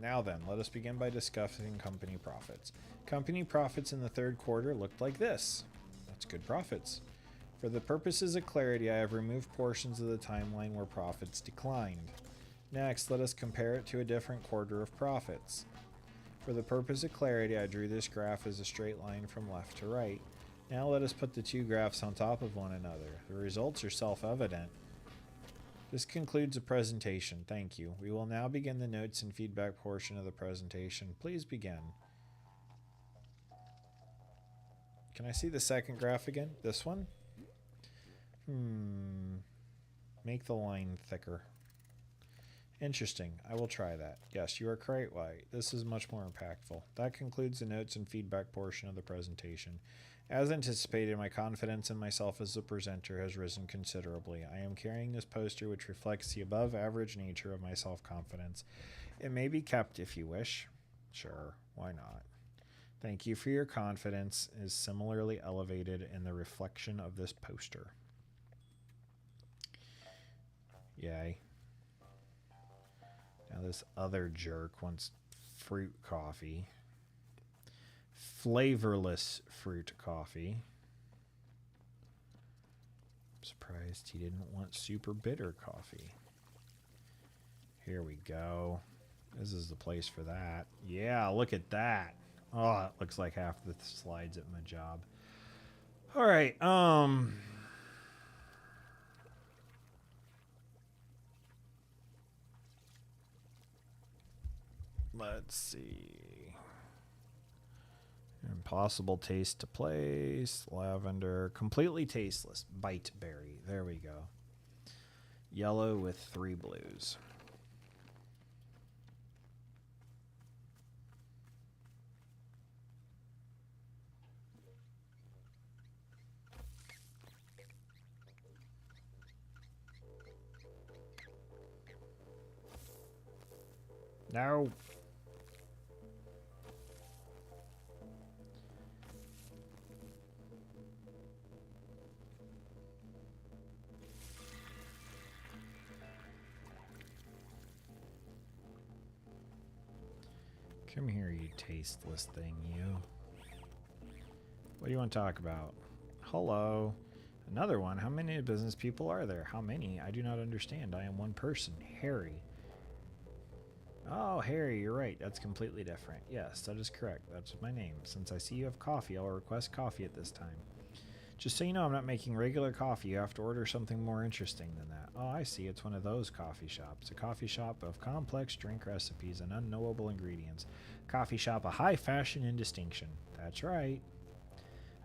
Now then, let us begin by discussing company profits. Company profits in the third quarter looked like this. That's good profits. For the purposes of clarity, I have removed portions of the timeline where profits declined. Next, let us compare it to a different quarter of profits. For the purpose of clarity, I drew this graph as a straight line from left to right. Now let us put the two graphs on top of one another. The results are self-evident. This concludes the presentation. Thank you. We will now begin the notes and feedback portion of the presentation. Please begin. Can I see the second graph again? This one? Make the line thicker. Interesting. I will try that. Yes, you are quite right. This is much more impactful. That concludes the notes and feedback portion of the presentation. As anticipated, my confidence in myself as a presenter has risen considerably. I am carrying this poster which reflects the above average nature of my self-confidence. It may be kept if you wish. Sure, why not? Thank you for your confidence is similarly elevated in the reflection of this poster. Yay. Now this other jerk wants fruit coffee. Flavorless fruit coffee. I'm surprised he didn't want super bitter coffee. Here we go. This is the place for that. Yeah, look at that. Oh, it looks like half the slides at my job. All right, let's see. Impossible taste to place. Lavender. Completely tasteless. Bite berry. There we go. Yellow with 3 blues. No. Come here, you tasteless thing, you. What do you want to talk about? Hello. Another one. How many business people are there? How many? I do not understand. I am one person. Harry. Oh, Harry, you're right. That's completely different. Yes, that is correct. That's my name. Since I see you have coffee, I'll request coffee at this time. Just so you know, I'm not making regular coffee. You have to order something more interesting than that. Oh, I see. It's one of those coffee shops. A coffee shop of complex drink recipes and unknowable ingredients. Coffee shop of high fashion and distinction. That's right.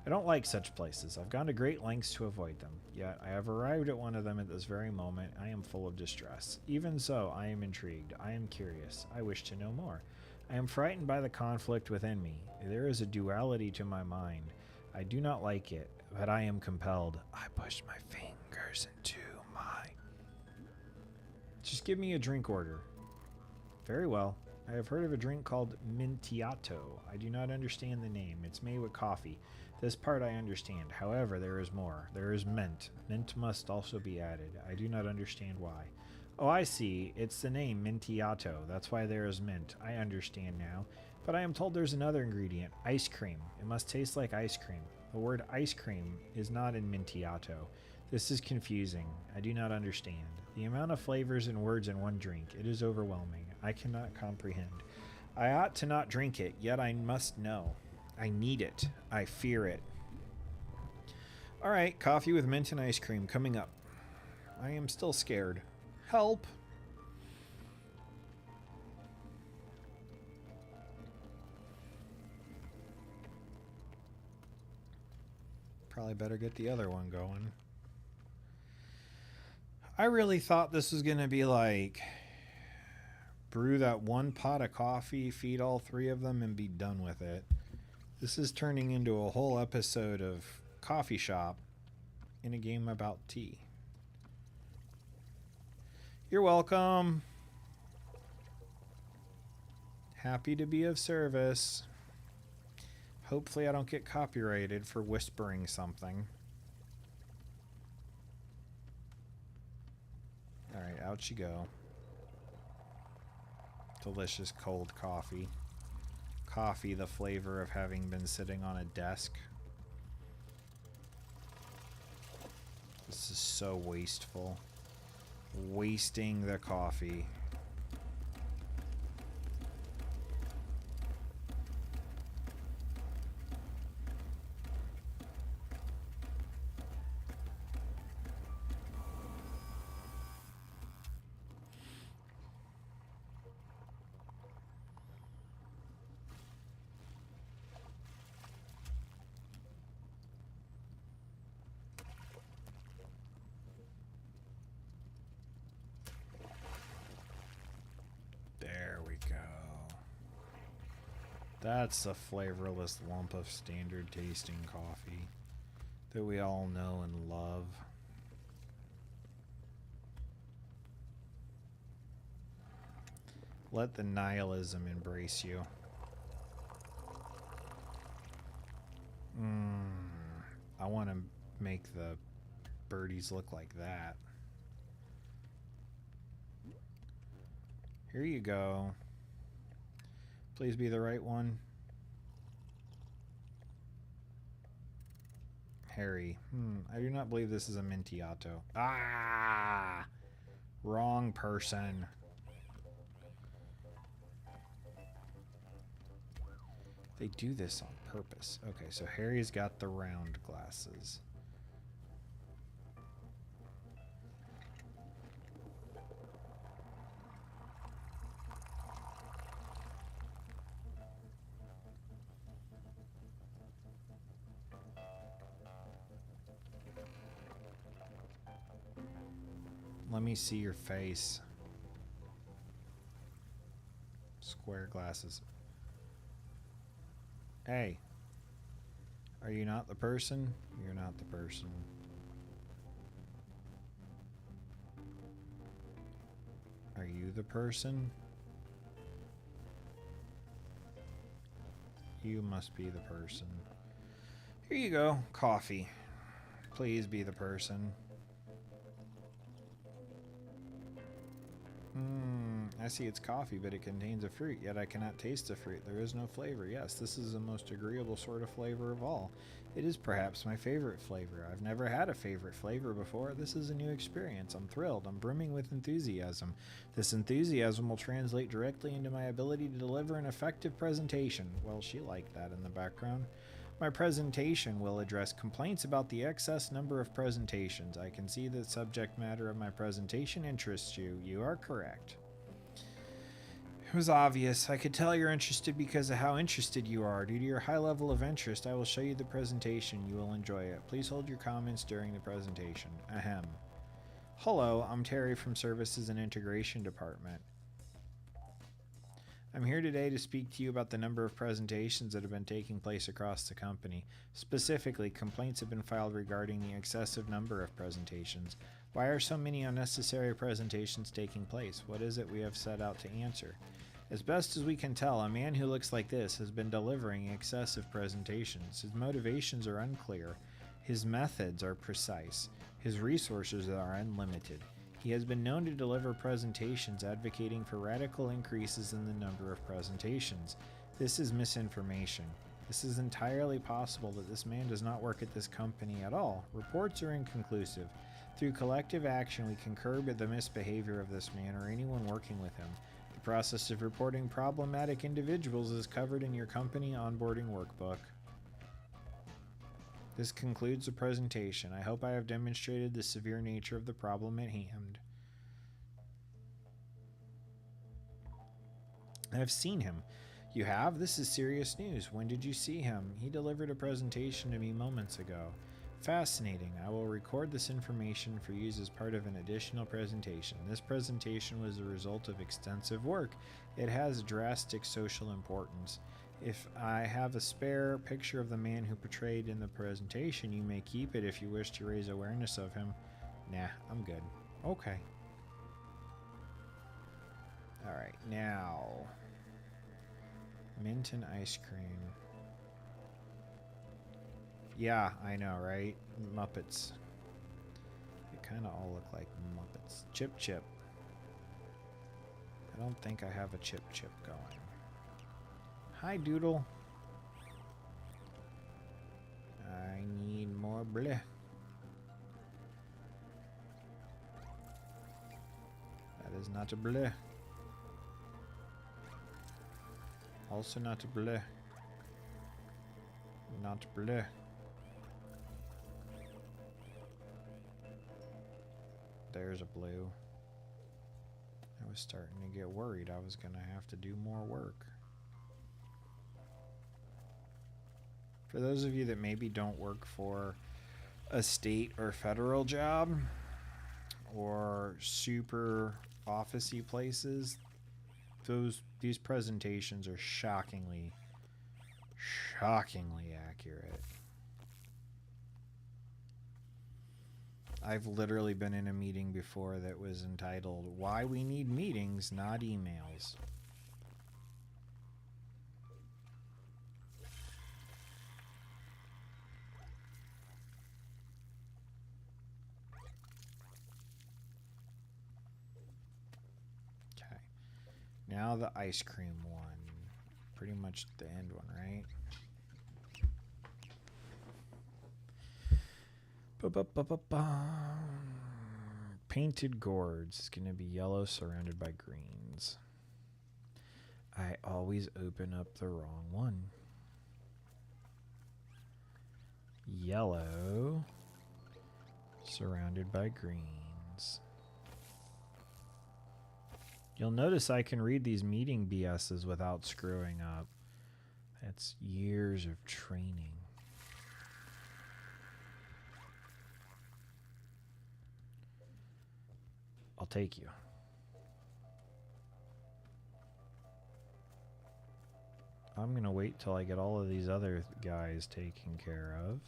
I don't like such places. I've gone to great lengths to avoid them. Yet I have arrived at one of them at this very moment. I am full of distress. Even so, I am intrigued. I am curious. I wish to know more. I am frightened by the conflict within me. There is a duality to my mind. I do not like it, but I am compelled. I push my fingers into my... Just give me a drink order. Very well. I have heard of a drink called Mintiato. I do not understand the name. It's made with coffee. This part I understand. However, there is more. There is mint. Mint must also be added. I do not understand why. Oh, I see. It's the name, Mintiato. That's why there is mint. I understand now. But I am told there's another ingredient. Ice cream. It must taste like ice cream. The word ice cream is not in Mintiato. This is confusing. I do not understand. The amount of flavors and words in one drink. It is overwhelming. I cannot comprehend. I ought to not drink it, yet I must know. I need it. I fear it. All right, coffee with mint and ice cream coming up. I am still scared. Help! Probably better get the other one going. I really thought this was going to be like brew that one pot of coffee, feed all 3 of them, and be done with it. This is turning into a whole episode of Coffee Shop in a game about tea. You're welcome. Happy to be of service. Hopefully I don't get copyrighted for whispering something. Alright, out you go. Delicious cold coffee. Coffee, the flavor of having been sitting on a desk. This is so wasteful. Wasting the coffee. That's a flavorless lump of standard tasting coffee that we all know and love. Let the nihilism embrace you. I want to make the birdies look like that. Here you go. Please be the right one. Harry. I do not believe this is a Mintiato. Ah! Wrong person. They do this on purpose. Okay, so Harry's got the round glasses. Let me see your face. Square glasses. Hey. Are you not the person? You're not the person. Are you the person? You must be the person. Here you go. Coffee. Please be the person. I see it's coffee, but it contains a fruit, yet I cannot taste the fruit. There is no flavor. Yes, this is the most agreeable sort of flavor of all. It is perhaps my favorite flavor. I've never had a favorite flavor before. This is a new experience. I'm thrilled. I'm brimming with enthusiasm. This enthusiasm will translate directly into my ability to deliver an effective presentation. Well, she liked that in the background. My presentation will address complaints about the excess number of presentations. I can see the subject matter of my presentation interests you. You are correct. It was obvious. I could tell you're interested because of how interested you are. Due to your high level of interest, I will show you the presentation. You will enjoy it. Please hold your comments during the presentation. Ahem. Hello, I'm Terry from Services and Integration Department. I'm here today to speak to you about the number of presentations that have been taking place across the company. Specifically, complaints have been filed regarding the excessive number of presentations. Why are so many unnecessary presentations taking place? What is it we have set out to answer? As best as we can tell, a man who looks like this has been delivering excessive presentations. His motivations are unclear. His methods are precise. His resources are unlimited. He has been known to deliver presentations advocating for radical increases in the number of presentations. This is misinformation. This is entirely possible that this man does not work at this company at all. Reports are inconclusive. Through collective action, we can curb the misbehavior of this man or anyone working with him. The process of reporting problematic individuals is covered in your company onboarding workbook. This concludes the presentation. I hope I have demonstrated the severe nature of the problem at hand. I've seen him. You have? This is serious news. When did you see him? He delivered a presentation to me moments ago. Fascinating. I will record this information for use as part of an additional presentation. This presentation was the result of extensive work. It has drastic social importance. If I have a spare picture of the man who portrayed in the presentation, you may keep it if you wish to raise awareness of him. Nah, I'm good. Okay. Alright, now... Mint and ice cream. Yeah, I know, right? Muppets. They kind of all look like Muppets. Chip Chip. I don't think I have a Chip Chip going. Hi, Doodle. I need more bleh. That is not a bleh. Also not a bleh. Not bleh. There's a blue. I was starting to get worried I was going to have to do more work. For those of you that maybe don't work for a state or federal job or super officey places, these presentations are shockingly accurate. I've literally been in a meeting before that was entitled "Why We Need Meetings, Not Emails." Okay. Now the ice cream one. Pretty much the end one, right? Painted gourds is going to be yellow surrounded by greens. I always open up the wrong one. Yellow surrounded by greens. You'll notice I can read these meeting BSs without screwing up. That's years of training. I'll take you. I'm going to wait till I get all of these other guys taken care of.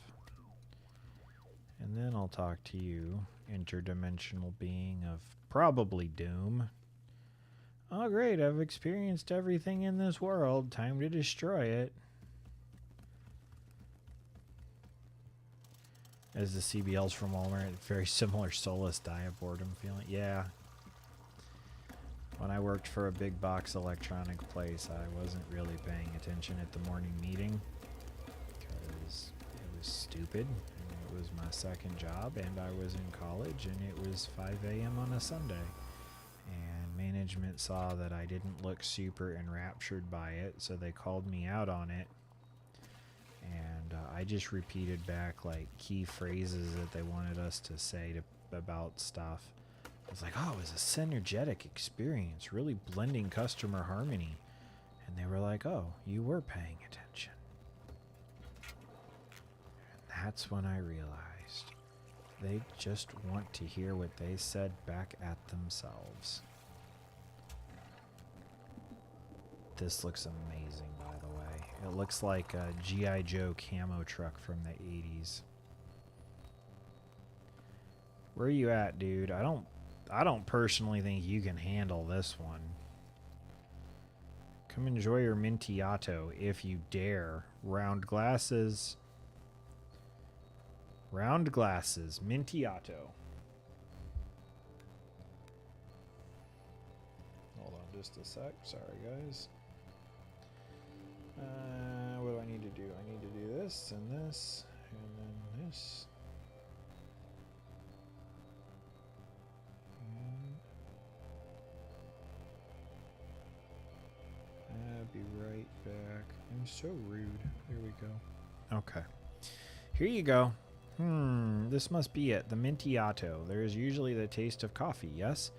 And then I'll talk to you, interdimensional being of probably doom. Oh great, I've experienced everything in this world. Time to destroy it. As the CBLs from Walmart, very similar soulless die of boredom feeling. Yeah. When I worked for a big box electronic place, I wasn't really paying attention at the morning meeting because it was stupid. And it was my second job, and I was in college, and it was 5 a.m. on a Sunday. And management saw that I didn't look super enraptured by it, so they called me out on it. And I just repeated back like key phrases that they wanted us to say about stuff. I was like, oh, it was a synergetic experience, really blending customer harmony. And they were like, oh, you were paying attention. And that's when I realized they just want to hear what they said back at themselves. This looks amazing, by the way. It looks like a G.I. Joe camo truck from the 80s. Where are you at, dude? I don't personally think you can handle this one. Come enjoy your Mintiato if you dare. Round glasses. Round glasses. Mintiato. Hold on just a sec. Sorry, guys. What do I need to do? I need to do this and this and then this. I'll be right back. I'm so rude. Here we go. Okay. Here you go. This must be it. The Mintiato. There is usually the taste of coffee, yes?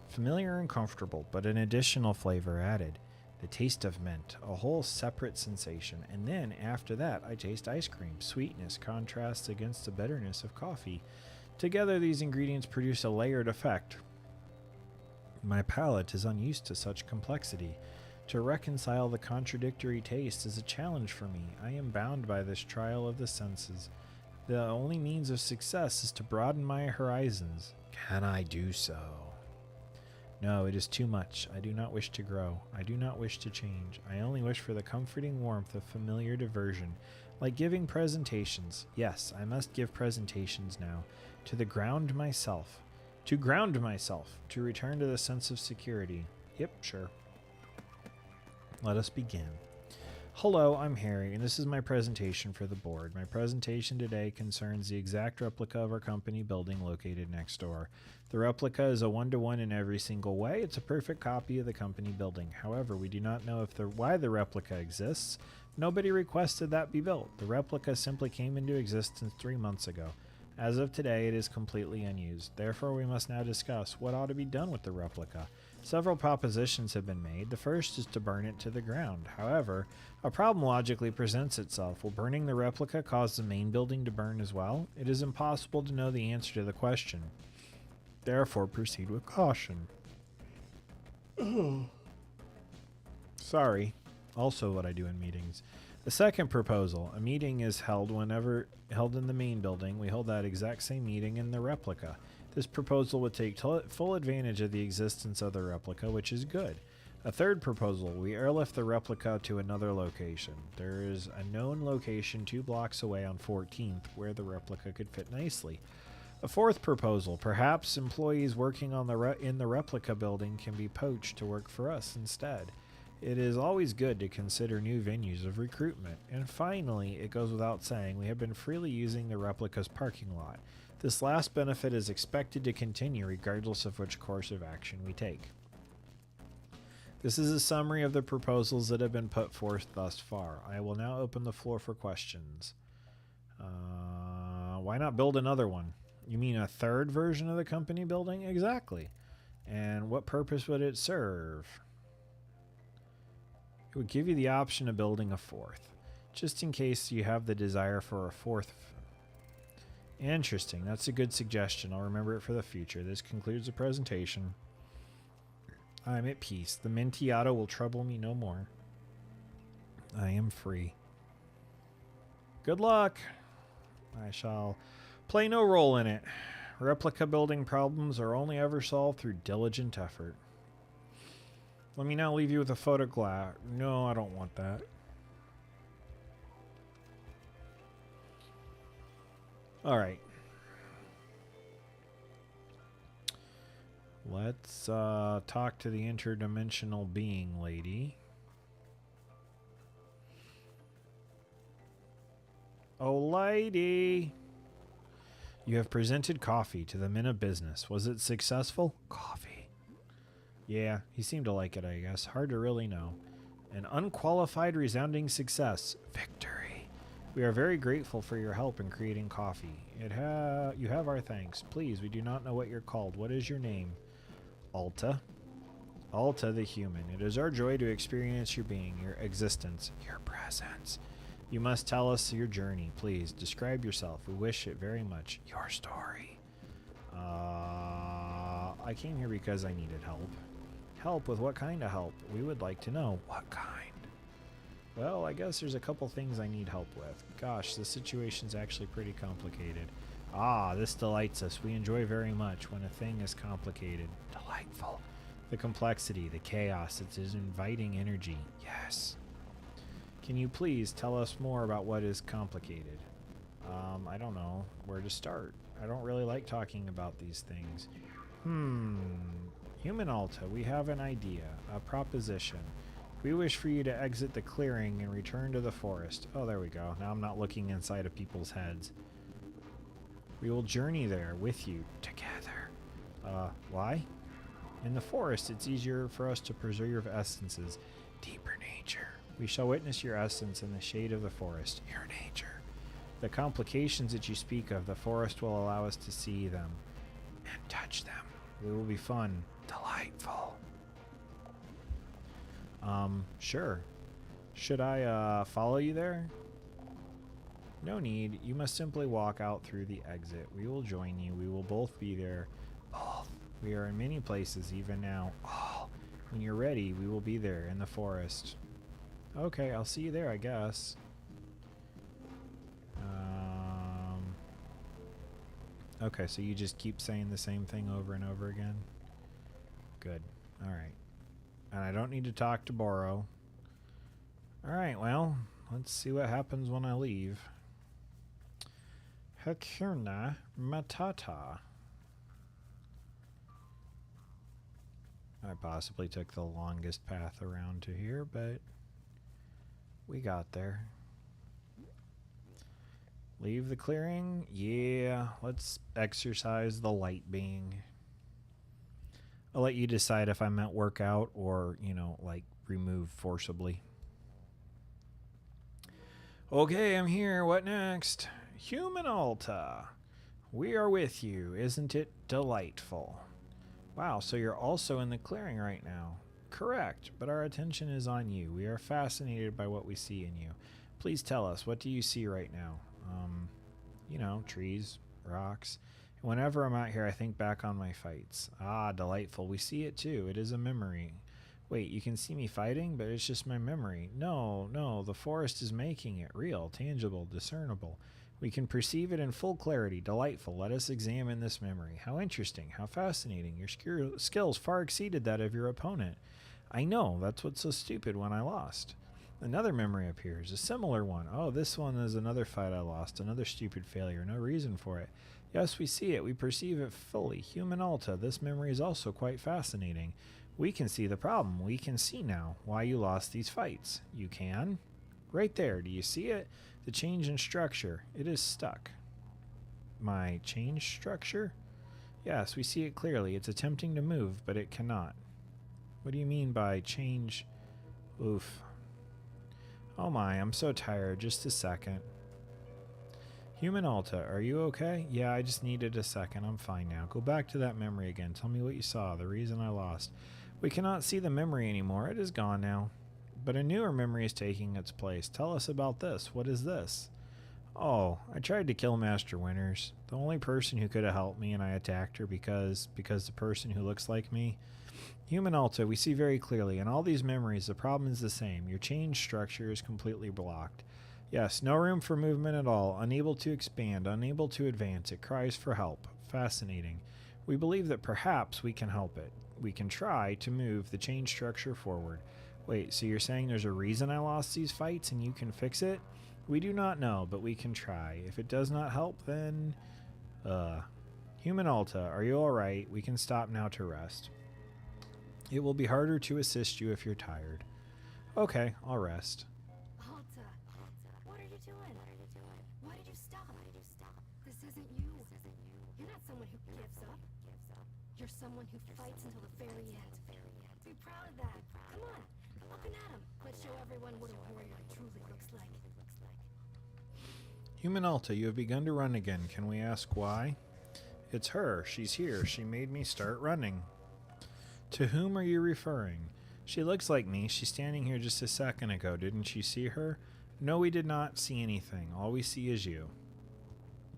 Familiar and comfortable, but an additional flavor added. The taste of mint, a whole separate sensation. And then, after that, I taste ice cream. Sweetness contrasts against the bitterness of coffee. Together, these ingredients produce a layered effect. My palate is unused to such complexity. To reconcile the contradictory taste is a challenge for me. I am bound by this trial of the senses. The only means of success is to broaden my horizons. Can I do so? No, it is too much. I do not wish to grow. I do not wish to change. I only wish for the comforting warmth of familiar diversion, like giving presentations. Yes, I must give presentations now. To the ground myself. To ground myself. To return to the sense of security. Yep, sure. Let us begin. Hello, I'm Harry, and this is my presentation for the board. My presentation today concerns the exact replica of our company building located next door. The replica is a one-to-one in every single way. It's a perfect copy of the company building. However, we do not know why the replica exists. Nobody requested that be built. The replica simply came into existence 3 months ago. As of today, it is completely unused. Therefore, we must now discuss what ought to be done with the replica. Several propositions have been made. The first is to burn it to the ground. However, a problem logically presents itself. Will burning the replica cause the main building to burn as well? It is impossible to know the answer to the question. Therefore, proceed with caution. Sorry. Also what I do in meetings. The second proposal. A meeting is held whenever held in the main building. We hold that exact same meeting in the replica. This proposal would take full advantage of the existence of the replica, which is good. A third proposal. We airlift the replica to another location. There is a known location 2 blocks away on 14th where the replica could fit nicely. A fourth proposal. Perhaps employees working on in the replica building can be poached to work for us instead. It is always good to consider new venues of recruitment. And finally, it goes without saying, we have been freely using the replica's parking lot. This last benefit is expected to continue regardless of which course of action we take. This is a summary of the proposals that have been put forth thus far. I will now open the floor for questions. Why not build another one? You mean a third version of the company building? Exactly. And what purpose would it serve? It would give you the option of building a fourth, just in case you have the desire for a fourth. Interesting. That's a good suggestion. I'll remember it for the future. This concludes the presentation. I'm at peace. The Mintiato will trouble me no more. I am free. Good luck. I shall play no role in it. Replica building problems are only ever solved through diligent effort. Let me now leave you with a photograph. No, I don't want that. All right. Let's talk to the interdimensional being lady. Oh, lady. You have presented coffee to the men of business. Was it successful? Coffee. Yeah, he seemed to like it, I guess. Hard to really know. An unqualified resounding success. Victory. We are very grateful for your help in creating coffee. You have our thanks. Please, we do not know what you're called. What is your name? Alta. Alta the human. It is our joy to experience your being, your existence, your presence. You must tell us your journey. Please, describe yourself. We wish it very much. Your story. I came here because I needed help. Help with what kind of help? We would like to know. What kind? Well, I guess there's a couple things I need help with. Gosh, the situation's actually pretty complicated. Ah, this delights us. We enjoy very much when a thing is complicated. Delightful. The complexity, the chaos, it is inviting energy. Yes. Can you please tell us more about what is complicated? I don't know where to start. I don't really like talking about these things. Human Alta, we have an idea, a proposition. We wish for you to exit the clearing and return to the forest. Oh, there we go. Now I'm not looking inside of people's heads. We will journey there with you together. Why? In the forest, it's easier for us to preserve essences. Deeper nature. We shall witness your essence in the shade of the forest. Your nature. The complications that you speak of, the forest will allow us to see them and touch them. It will be fun. Delightful. Sure. Should I follow you there? No need. You must simply walk out through the exit. We will join you. We will both be there. Both. We are in many places even now. Oh, when you're ready, we will be there in the forest. Okay, I'll see you there, I guess. Okay, so you just keep saying the same thing over and over again? Good. Alright. And I don't need to talk to Boro. Alright, well, let's see what happens when I leave. Hakuna Matata. I possibly took the longest path around to here, but we got there. Leave the clearing? Yeah, let's exercise the light being. I'll let you decide if I meant work out or, you know, like remove forcibly. Okay, I'm here. What next? Human Alta. We are with you. Isn't it delightful? Wow, so you're also in the clearing right now. Correct, but our attention is on you. We are fascinated by what we see in you. Please tell us, what do you see right now? You know, trees, rocks. Whenever I'm out here, I think back on my fights. Ah, delightful. We see it too. It is a memory. Wait, you can see me fighting, but it's just my memory. No, the forest is making it real, tangible, discernible. We can perceive it in full clarity. Delightful. Let us examine this memory. How interesting. How fascinating. Your skills far exceeded that of your opponent. I know. That's what's so stupid when I lost. Another memory appears. A similar one. Oh, this one is another fight I lost. Another stupid failure. No reason for it. Yes, we see it. We perceive it fully. Human Alta. This memory is also quite fascinating. We can see the problem. We can see now why you lost these fights. You can? Right there. Do you see it? The change in structure. It is stuck. My change structure? Yes, we see it clearly. It's attempting to move, but it cannot. What do you mean by change? Oof. Oh my, I'm so tired. Just a second. Human Alta, are you okay? Yeah, I just needed a second. I'm fine now. Go back to that memory again. Tell me what you saw, the reason I lost. We cannot see the memory anymore. It is gone now. But a newer memory is taking its place. Tell us about this. What is this? Oh, I tried to kill Master Winters. The only person who could have helped me, and I attacked her because the person who looks like me. Human Alta, we see very clearly. In all these memories, the problem is the same. Your change structure is completely blocked. Yes, no room for movement at all. Unable to expand, unable to advance. It cries for help. Fascinating. We believe that perhaps we can help it. We can try to move the change structure forward. Wait, so you're saying there's a reason I lost these fights and you can fix it? We do not know, but we can try. If it does not help, then... Human Alta, are you alright? We can stop now to rest. It will be harder to assist you if you're tired. Okay, I'll rest. Alta, what are you doing? Why did you stop? This isn't you. You're not someone who gives up. You're someone who fights until the very end. Be proud of that. Come on, up and at him. Let's show everyone what a warrior truly looks like. Human Alta, you have begun to run again. Can we ask why? It's her. She's here. She made me start running. To whom are you referring? She looks like me. She's standing here just a second ago. Didn't you see her? No, we did not see anything. All we see is you.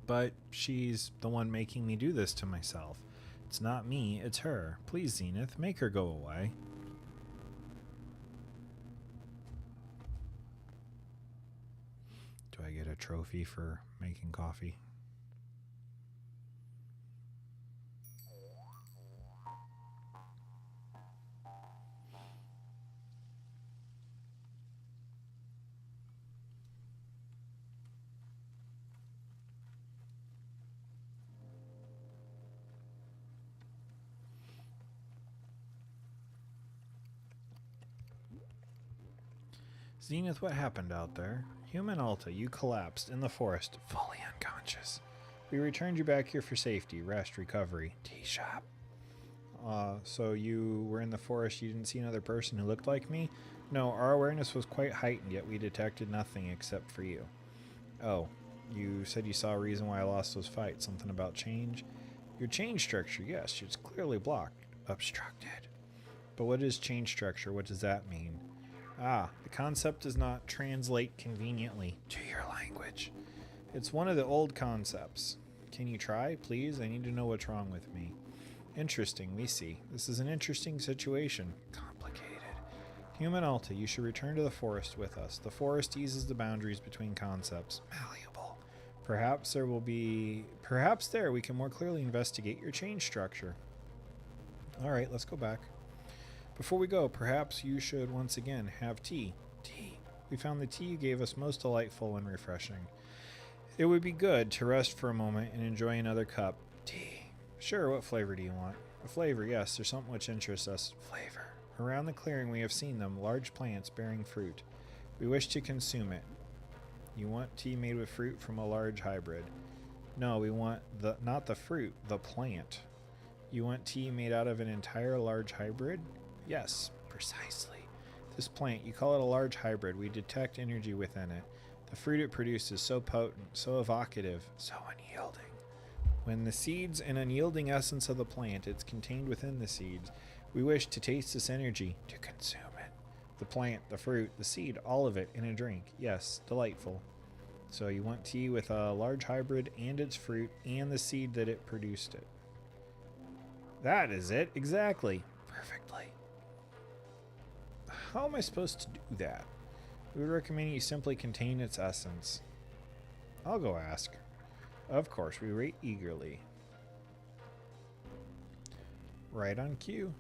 But she's the one making me do this to myself. It's not me, it's her. Please, Zenith, make her go away. Do I get a trophy for making coffee? Zenith, what happened out there? Human Alta, you collapsed in the forest, fully unconscious. We returned you back here for safety, rest, recovery. Tea shop. So you were in the forest, you didn't see another person who looked like me? No, our awareness was quite heightened, yet we detected nothing except for you. Oh, you said you saw a reason why I lost those fights, something about change? Your change structure, yes, it's clearly blocked, obstructed. But what is change structure? What does that mean? Ah, the concept does not translate conveniently to your language. It's one of the old concepts. Can you try, please? I need to know what's wrong with me. Interesting, we see. This is an interesting situation. Complicated. Human Alta, you should return to the forest with us. The forest eases the boundaries between concepts. Malleable. Perhaps there we can more clearly investigate your change structure. Alright, let's go back. Before we go, perhaps you should once again have tea. Tea. We found the tea you gave us most delightful and refreshing. It would be good to rest for a moment and enjoy another cup. Tea. Sure, what flavor do you want? A flavor, yes, there's something which interests us. Flavor. Around the clearing we have seen them, large plants bearing fruit. We wish to consume it. You want tea made with fruit from a large hybrid. No, we want not the fruit, the plant. You want tea made out of an entire large hybrid? Yes, precisely. This plant, you call it a large hybrid. We detect energy within it. The fruit it produces so potent, so evocative, so unyielding. When the seeds and unyielding essence of the plant, it's contained within the seeds. We wish to taste this energy, to consume it. The plant, the fruit, the seed, all of it in a drink. Yes, delightful. So you want tea with a large hybrid and its fruit and the seed that it produced it. That is it, exactly. Perfectly. How am I supposed to do that? We would recommend you simply contain its essence. I'll go ask. Of course, we wait eagerly. Right on cue.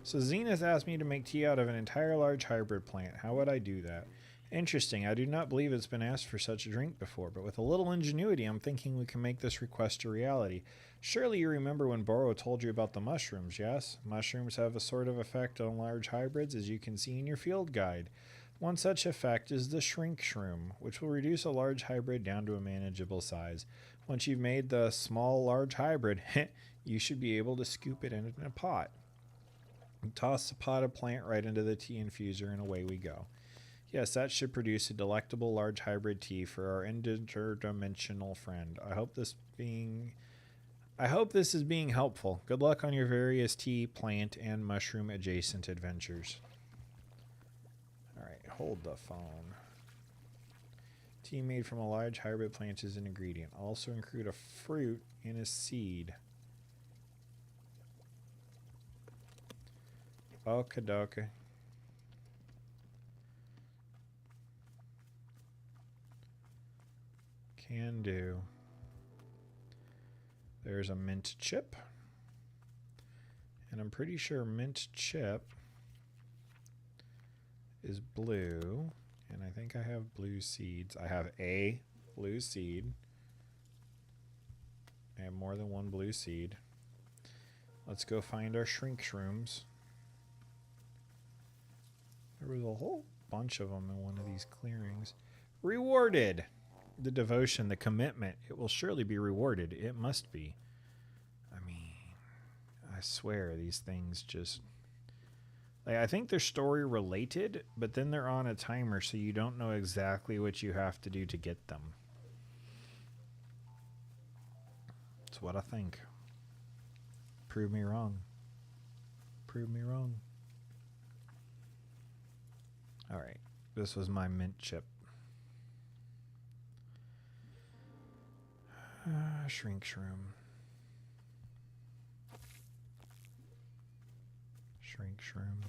So Zenith asked me to make tea out of an entire large hybrid plant. How would I do that? Interesting. I do not believe it's been asked for such a drink before, but with a little ingenuity, I'm thinking we can make this request a reality. Surely you remember when Boro told you about the mushrooms, yes? Mushrooms have a sort of effect on large hybrids, as you can see in your field guide. One such effect is the shrink shroom, which will reduce a large hybrid down to a manageable size. Once you've made the small large hybrid, you should be able to scoop it in a pot. Toss the potted plant right into the tea infuser and away we go. Yes, that should produce a delectable large hybrid tea for our interdimensional friend. I hope this is being helpful. Good luck on your various tea, plant, and mushroom adjacent adventures. Alright, hold the phone. Tea made from a large hybrid plant is an ingredient. Also include a fruit and a seed. Okie-dokie. Can do. There's a mint chip. And I'm pretty sure mint chip is blue. And I think I have blue seeds. I have a blue seed. I have more than one blue seed. Let's go find our shrink shrooms. There was a whole bunch of them in one of these clearings. Rewarded! The devotion, the commitment. It will surely be rewarded. It must be. I mean, I swear these things just... I think they're story related, but then they're on a timer, so you don't know exactly what you have to do to get them. That's what I think. Prove me wrong. Prove me wrong. Alright, this was my mint chip. Shrink shroom. Shrink shroom.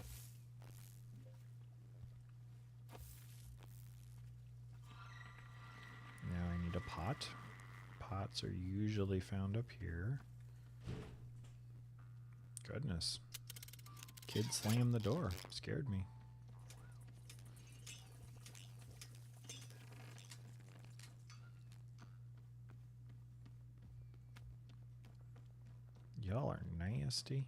Now I need a pot. Pots are usually found up here. Goodness. Kid slammed the door. Scared me. Y'all are nasty.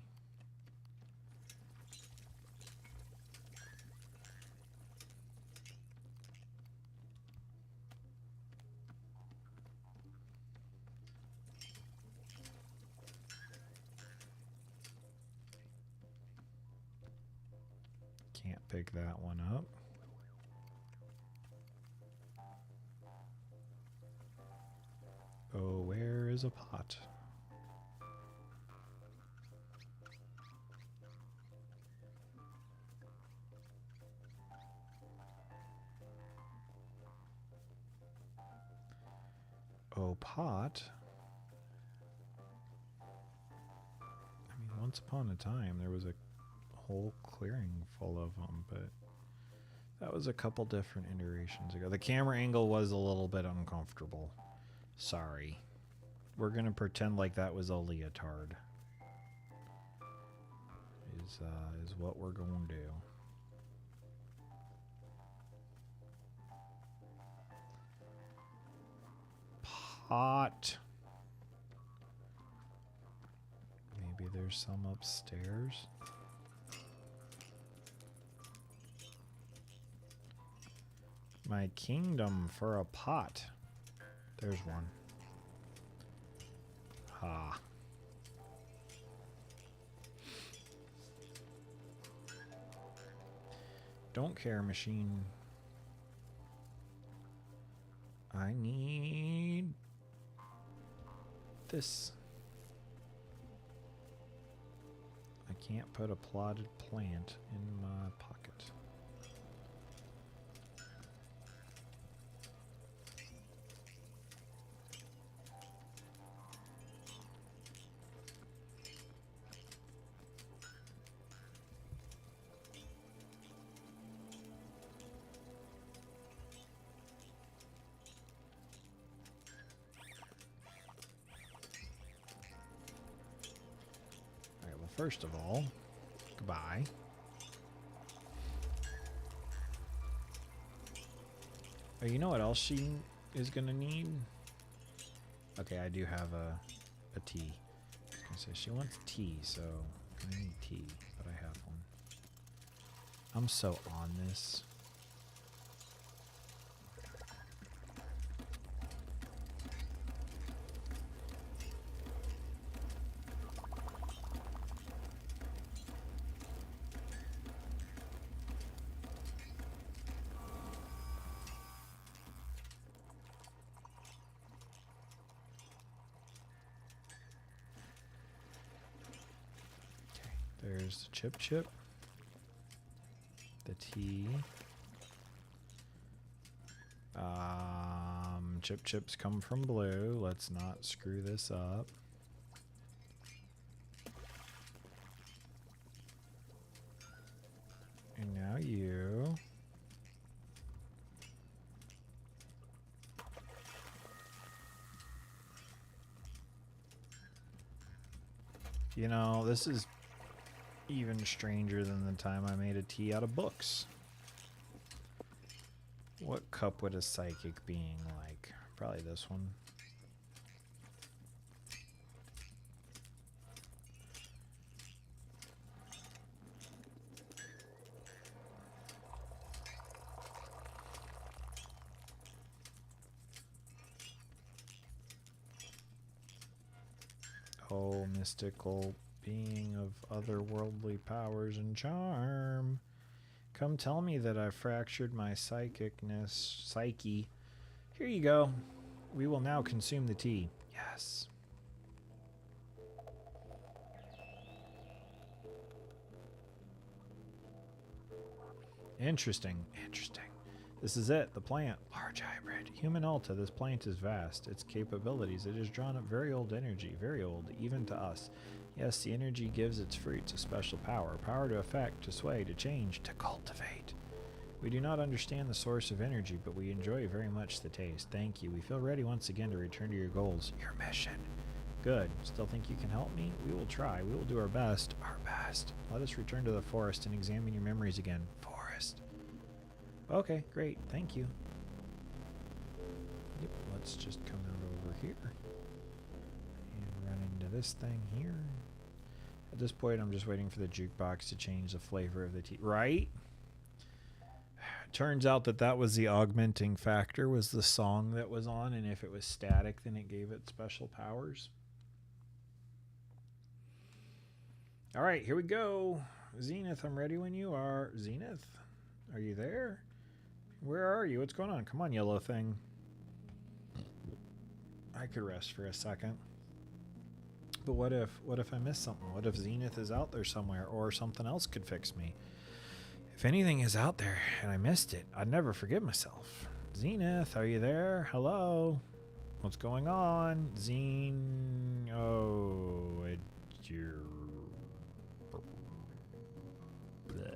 Can't pick that one up. Oh, where is a pot? Oh, pot? I mean, once upon a time, there was a whole clearing full of them, but that was a couple different iterations ago. The camera angle was a little bit uncomfortable. Sorry. We're gonna pretend like that was a leotard. is what we're going to do. Pot. Maybe there's some upstairs. My kingdom for a pot. There's one. Ha. Don't care, machine. I need this. I can't put a plotted plant in my pocket. First of all, goodbye. Oh, you know what else she is gonna need? Okay, I do have a tea. I was gonna say she wants tea, so I need tea, but I have one. I'm so on this. There's the chip, the tea. Chips come from blue. Let's not screw this up. And now you. You know, this is even stranger than the time I made a tea out of books. What cup would a psychic being like? Probably this one. Oh, mystical being of otherworldly powers and charm. Come tell me that I've fractured my psyche. Here you go. We will now consume the tea. Yes. Interesting. This is it, the plant. Large hybrid. Human Alta, this plant is vast. Its capabilities, it has drawn up very old energy. Very old, even to us. Yes, the energy gives its fruits a special power. Power to affect, to sway, to change, to cultivate. We do not understand the source of energy, but we enjoy very much the taste. Thank you. We feel ready once again to return to your goals. Your mission. Good. Still think you can help me? We will try. We will do our best. Our best. Let us return to the forest and examine your memories again. Forest. Okay, great. Thank you. Yep, let's just come out over here. And run into this thing here. At this point, I'm just waiting for the jukebox to change the flavor of the tea. Right? Turns out that was the augmenting factor, was the song that was on, and if it was static, then it gave it special powers. All right, here we go. Zenith, I'm ready when you are. Zenith, are you there? Where are you? What's going on? Come on, yellow thing. I could rest for a second. But what if I missed something? What if Zenith is out there somewhere, or something else could fix me? If anything is out there and I missed it, I'd never forgive myself. Zenith, are you there? Hello? What's going on? Oh, you're... Bleh.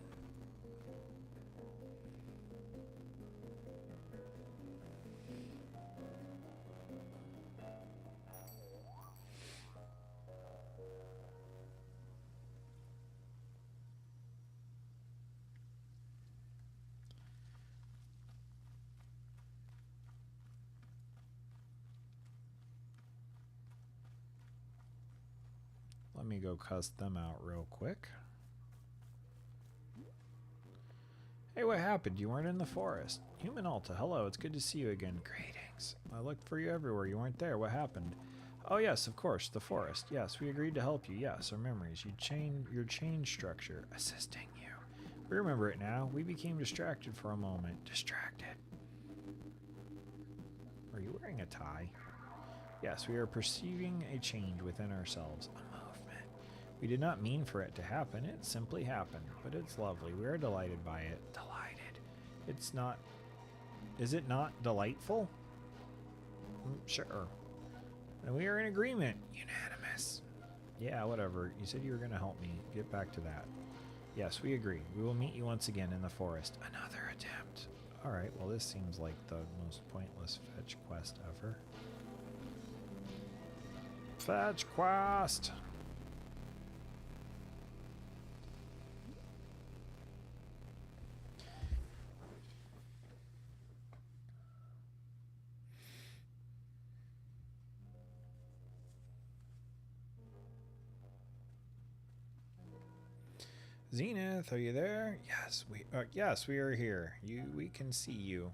Let me go cuss them out real quick. Hey, what happened? You weren't in the forest. Human Alta, hello, it's good to see you again. Greetings. I looked for you everywhere. You weren't there. What happened? Oh, yes, of course, the forest. Yes, we agreed to help you. Yes, our memories. Your chain structure. Assisting you. We remember it now. We became distracted for a moment. Distracted. Are you wearing a tie? Yes, we are perceiving a change within ourselves. A movement. We did not mean for it to happen. It simply happened. But it's lovely. We are delighted by it. Delighted. It's not... Is it not delightful? Sure. And we are in agreement. Unanimous. Yeah, whatever. You said you were going to help me. Get back to that. Yes, we agree. We will meet you once again in the forest. Another attempt. Alright, well this seems like the most pointless fetch quest ever. Fetch quest! Zenith, are you there? Yes, we are here. We can see you.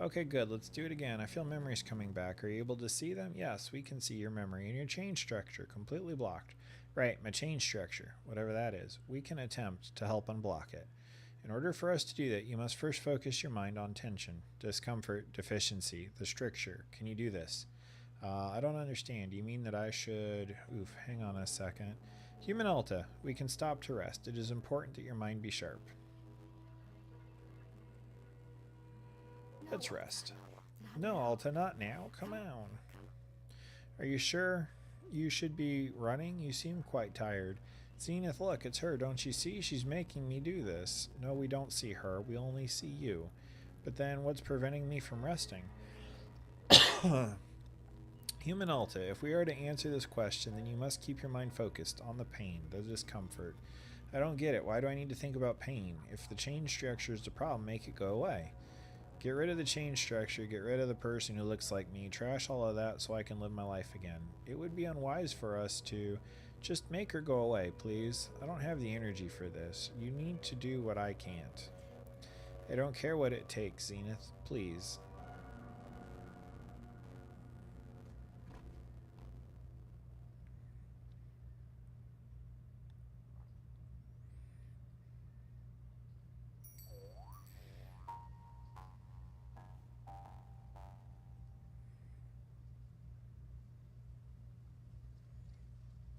Okay, good. Let's do it again. I feel memories coming back. Are you able to see them? Yes, we can see your memory and your chain structure completely blocked. Right, my chain structure, whatever that is. We can attempt to help unblock it. In order for us to do that, you must first focus your mind on tension, discomfort, deficiency, the stricture. Can you do this? I don't understand. Do you mean that I should... Oof, hang on a second. Human Alta, we can stop to rest. It is important that your mind be sharp. Let's rest. No, Alta, not now. Come on. Are you sure you should be running? You seem quite tired. Zenith, look, it's her. Don't you see? She's making me do this. No, we don't see her. We only see you. But then what's preventing me from resting? Human Alta, if we are to answer this question, then you must keep your mind focused on the pain, the discomfort. I don't get it. Why do I need to think about pain? If the chain structure is the problem, make it go away. Get rid of the chain structure, get rid of the person who looks like me, trash all of that so I can live my life again. It would be unwise for us to just make her go away, please. I don't have the energy for this. You need to do what I can't. I don't care what it takes, Zenith. Please.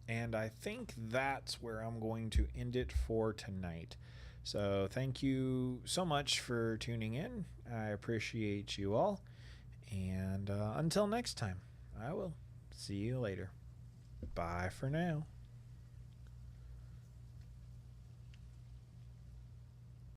And I think that's where I'm going to end it for tonight. So thank you so much for tuning in. I appreciate you all. And until next time, I will see you later. Bye for now.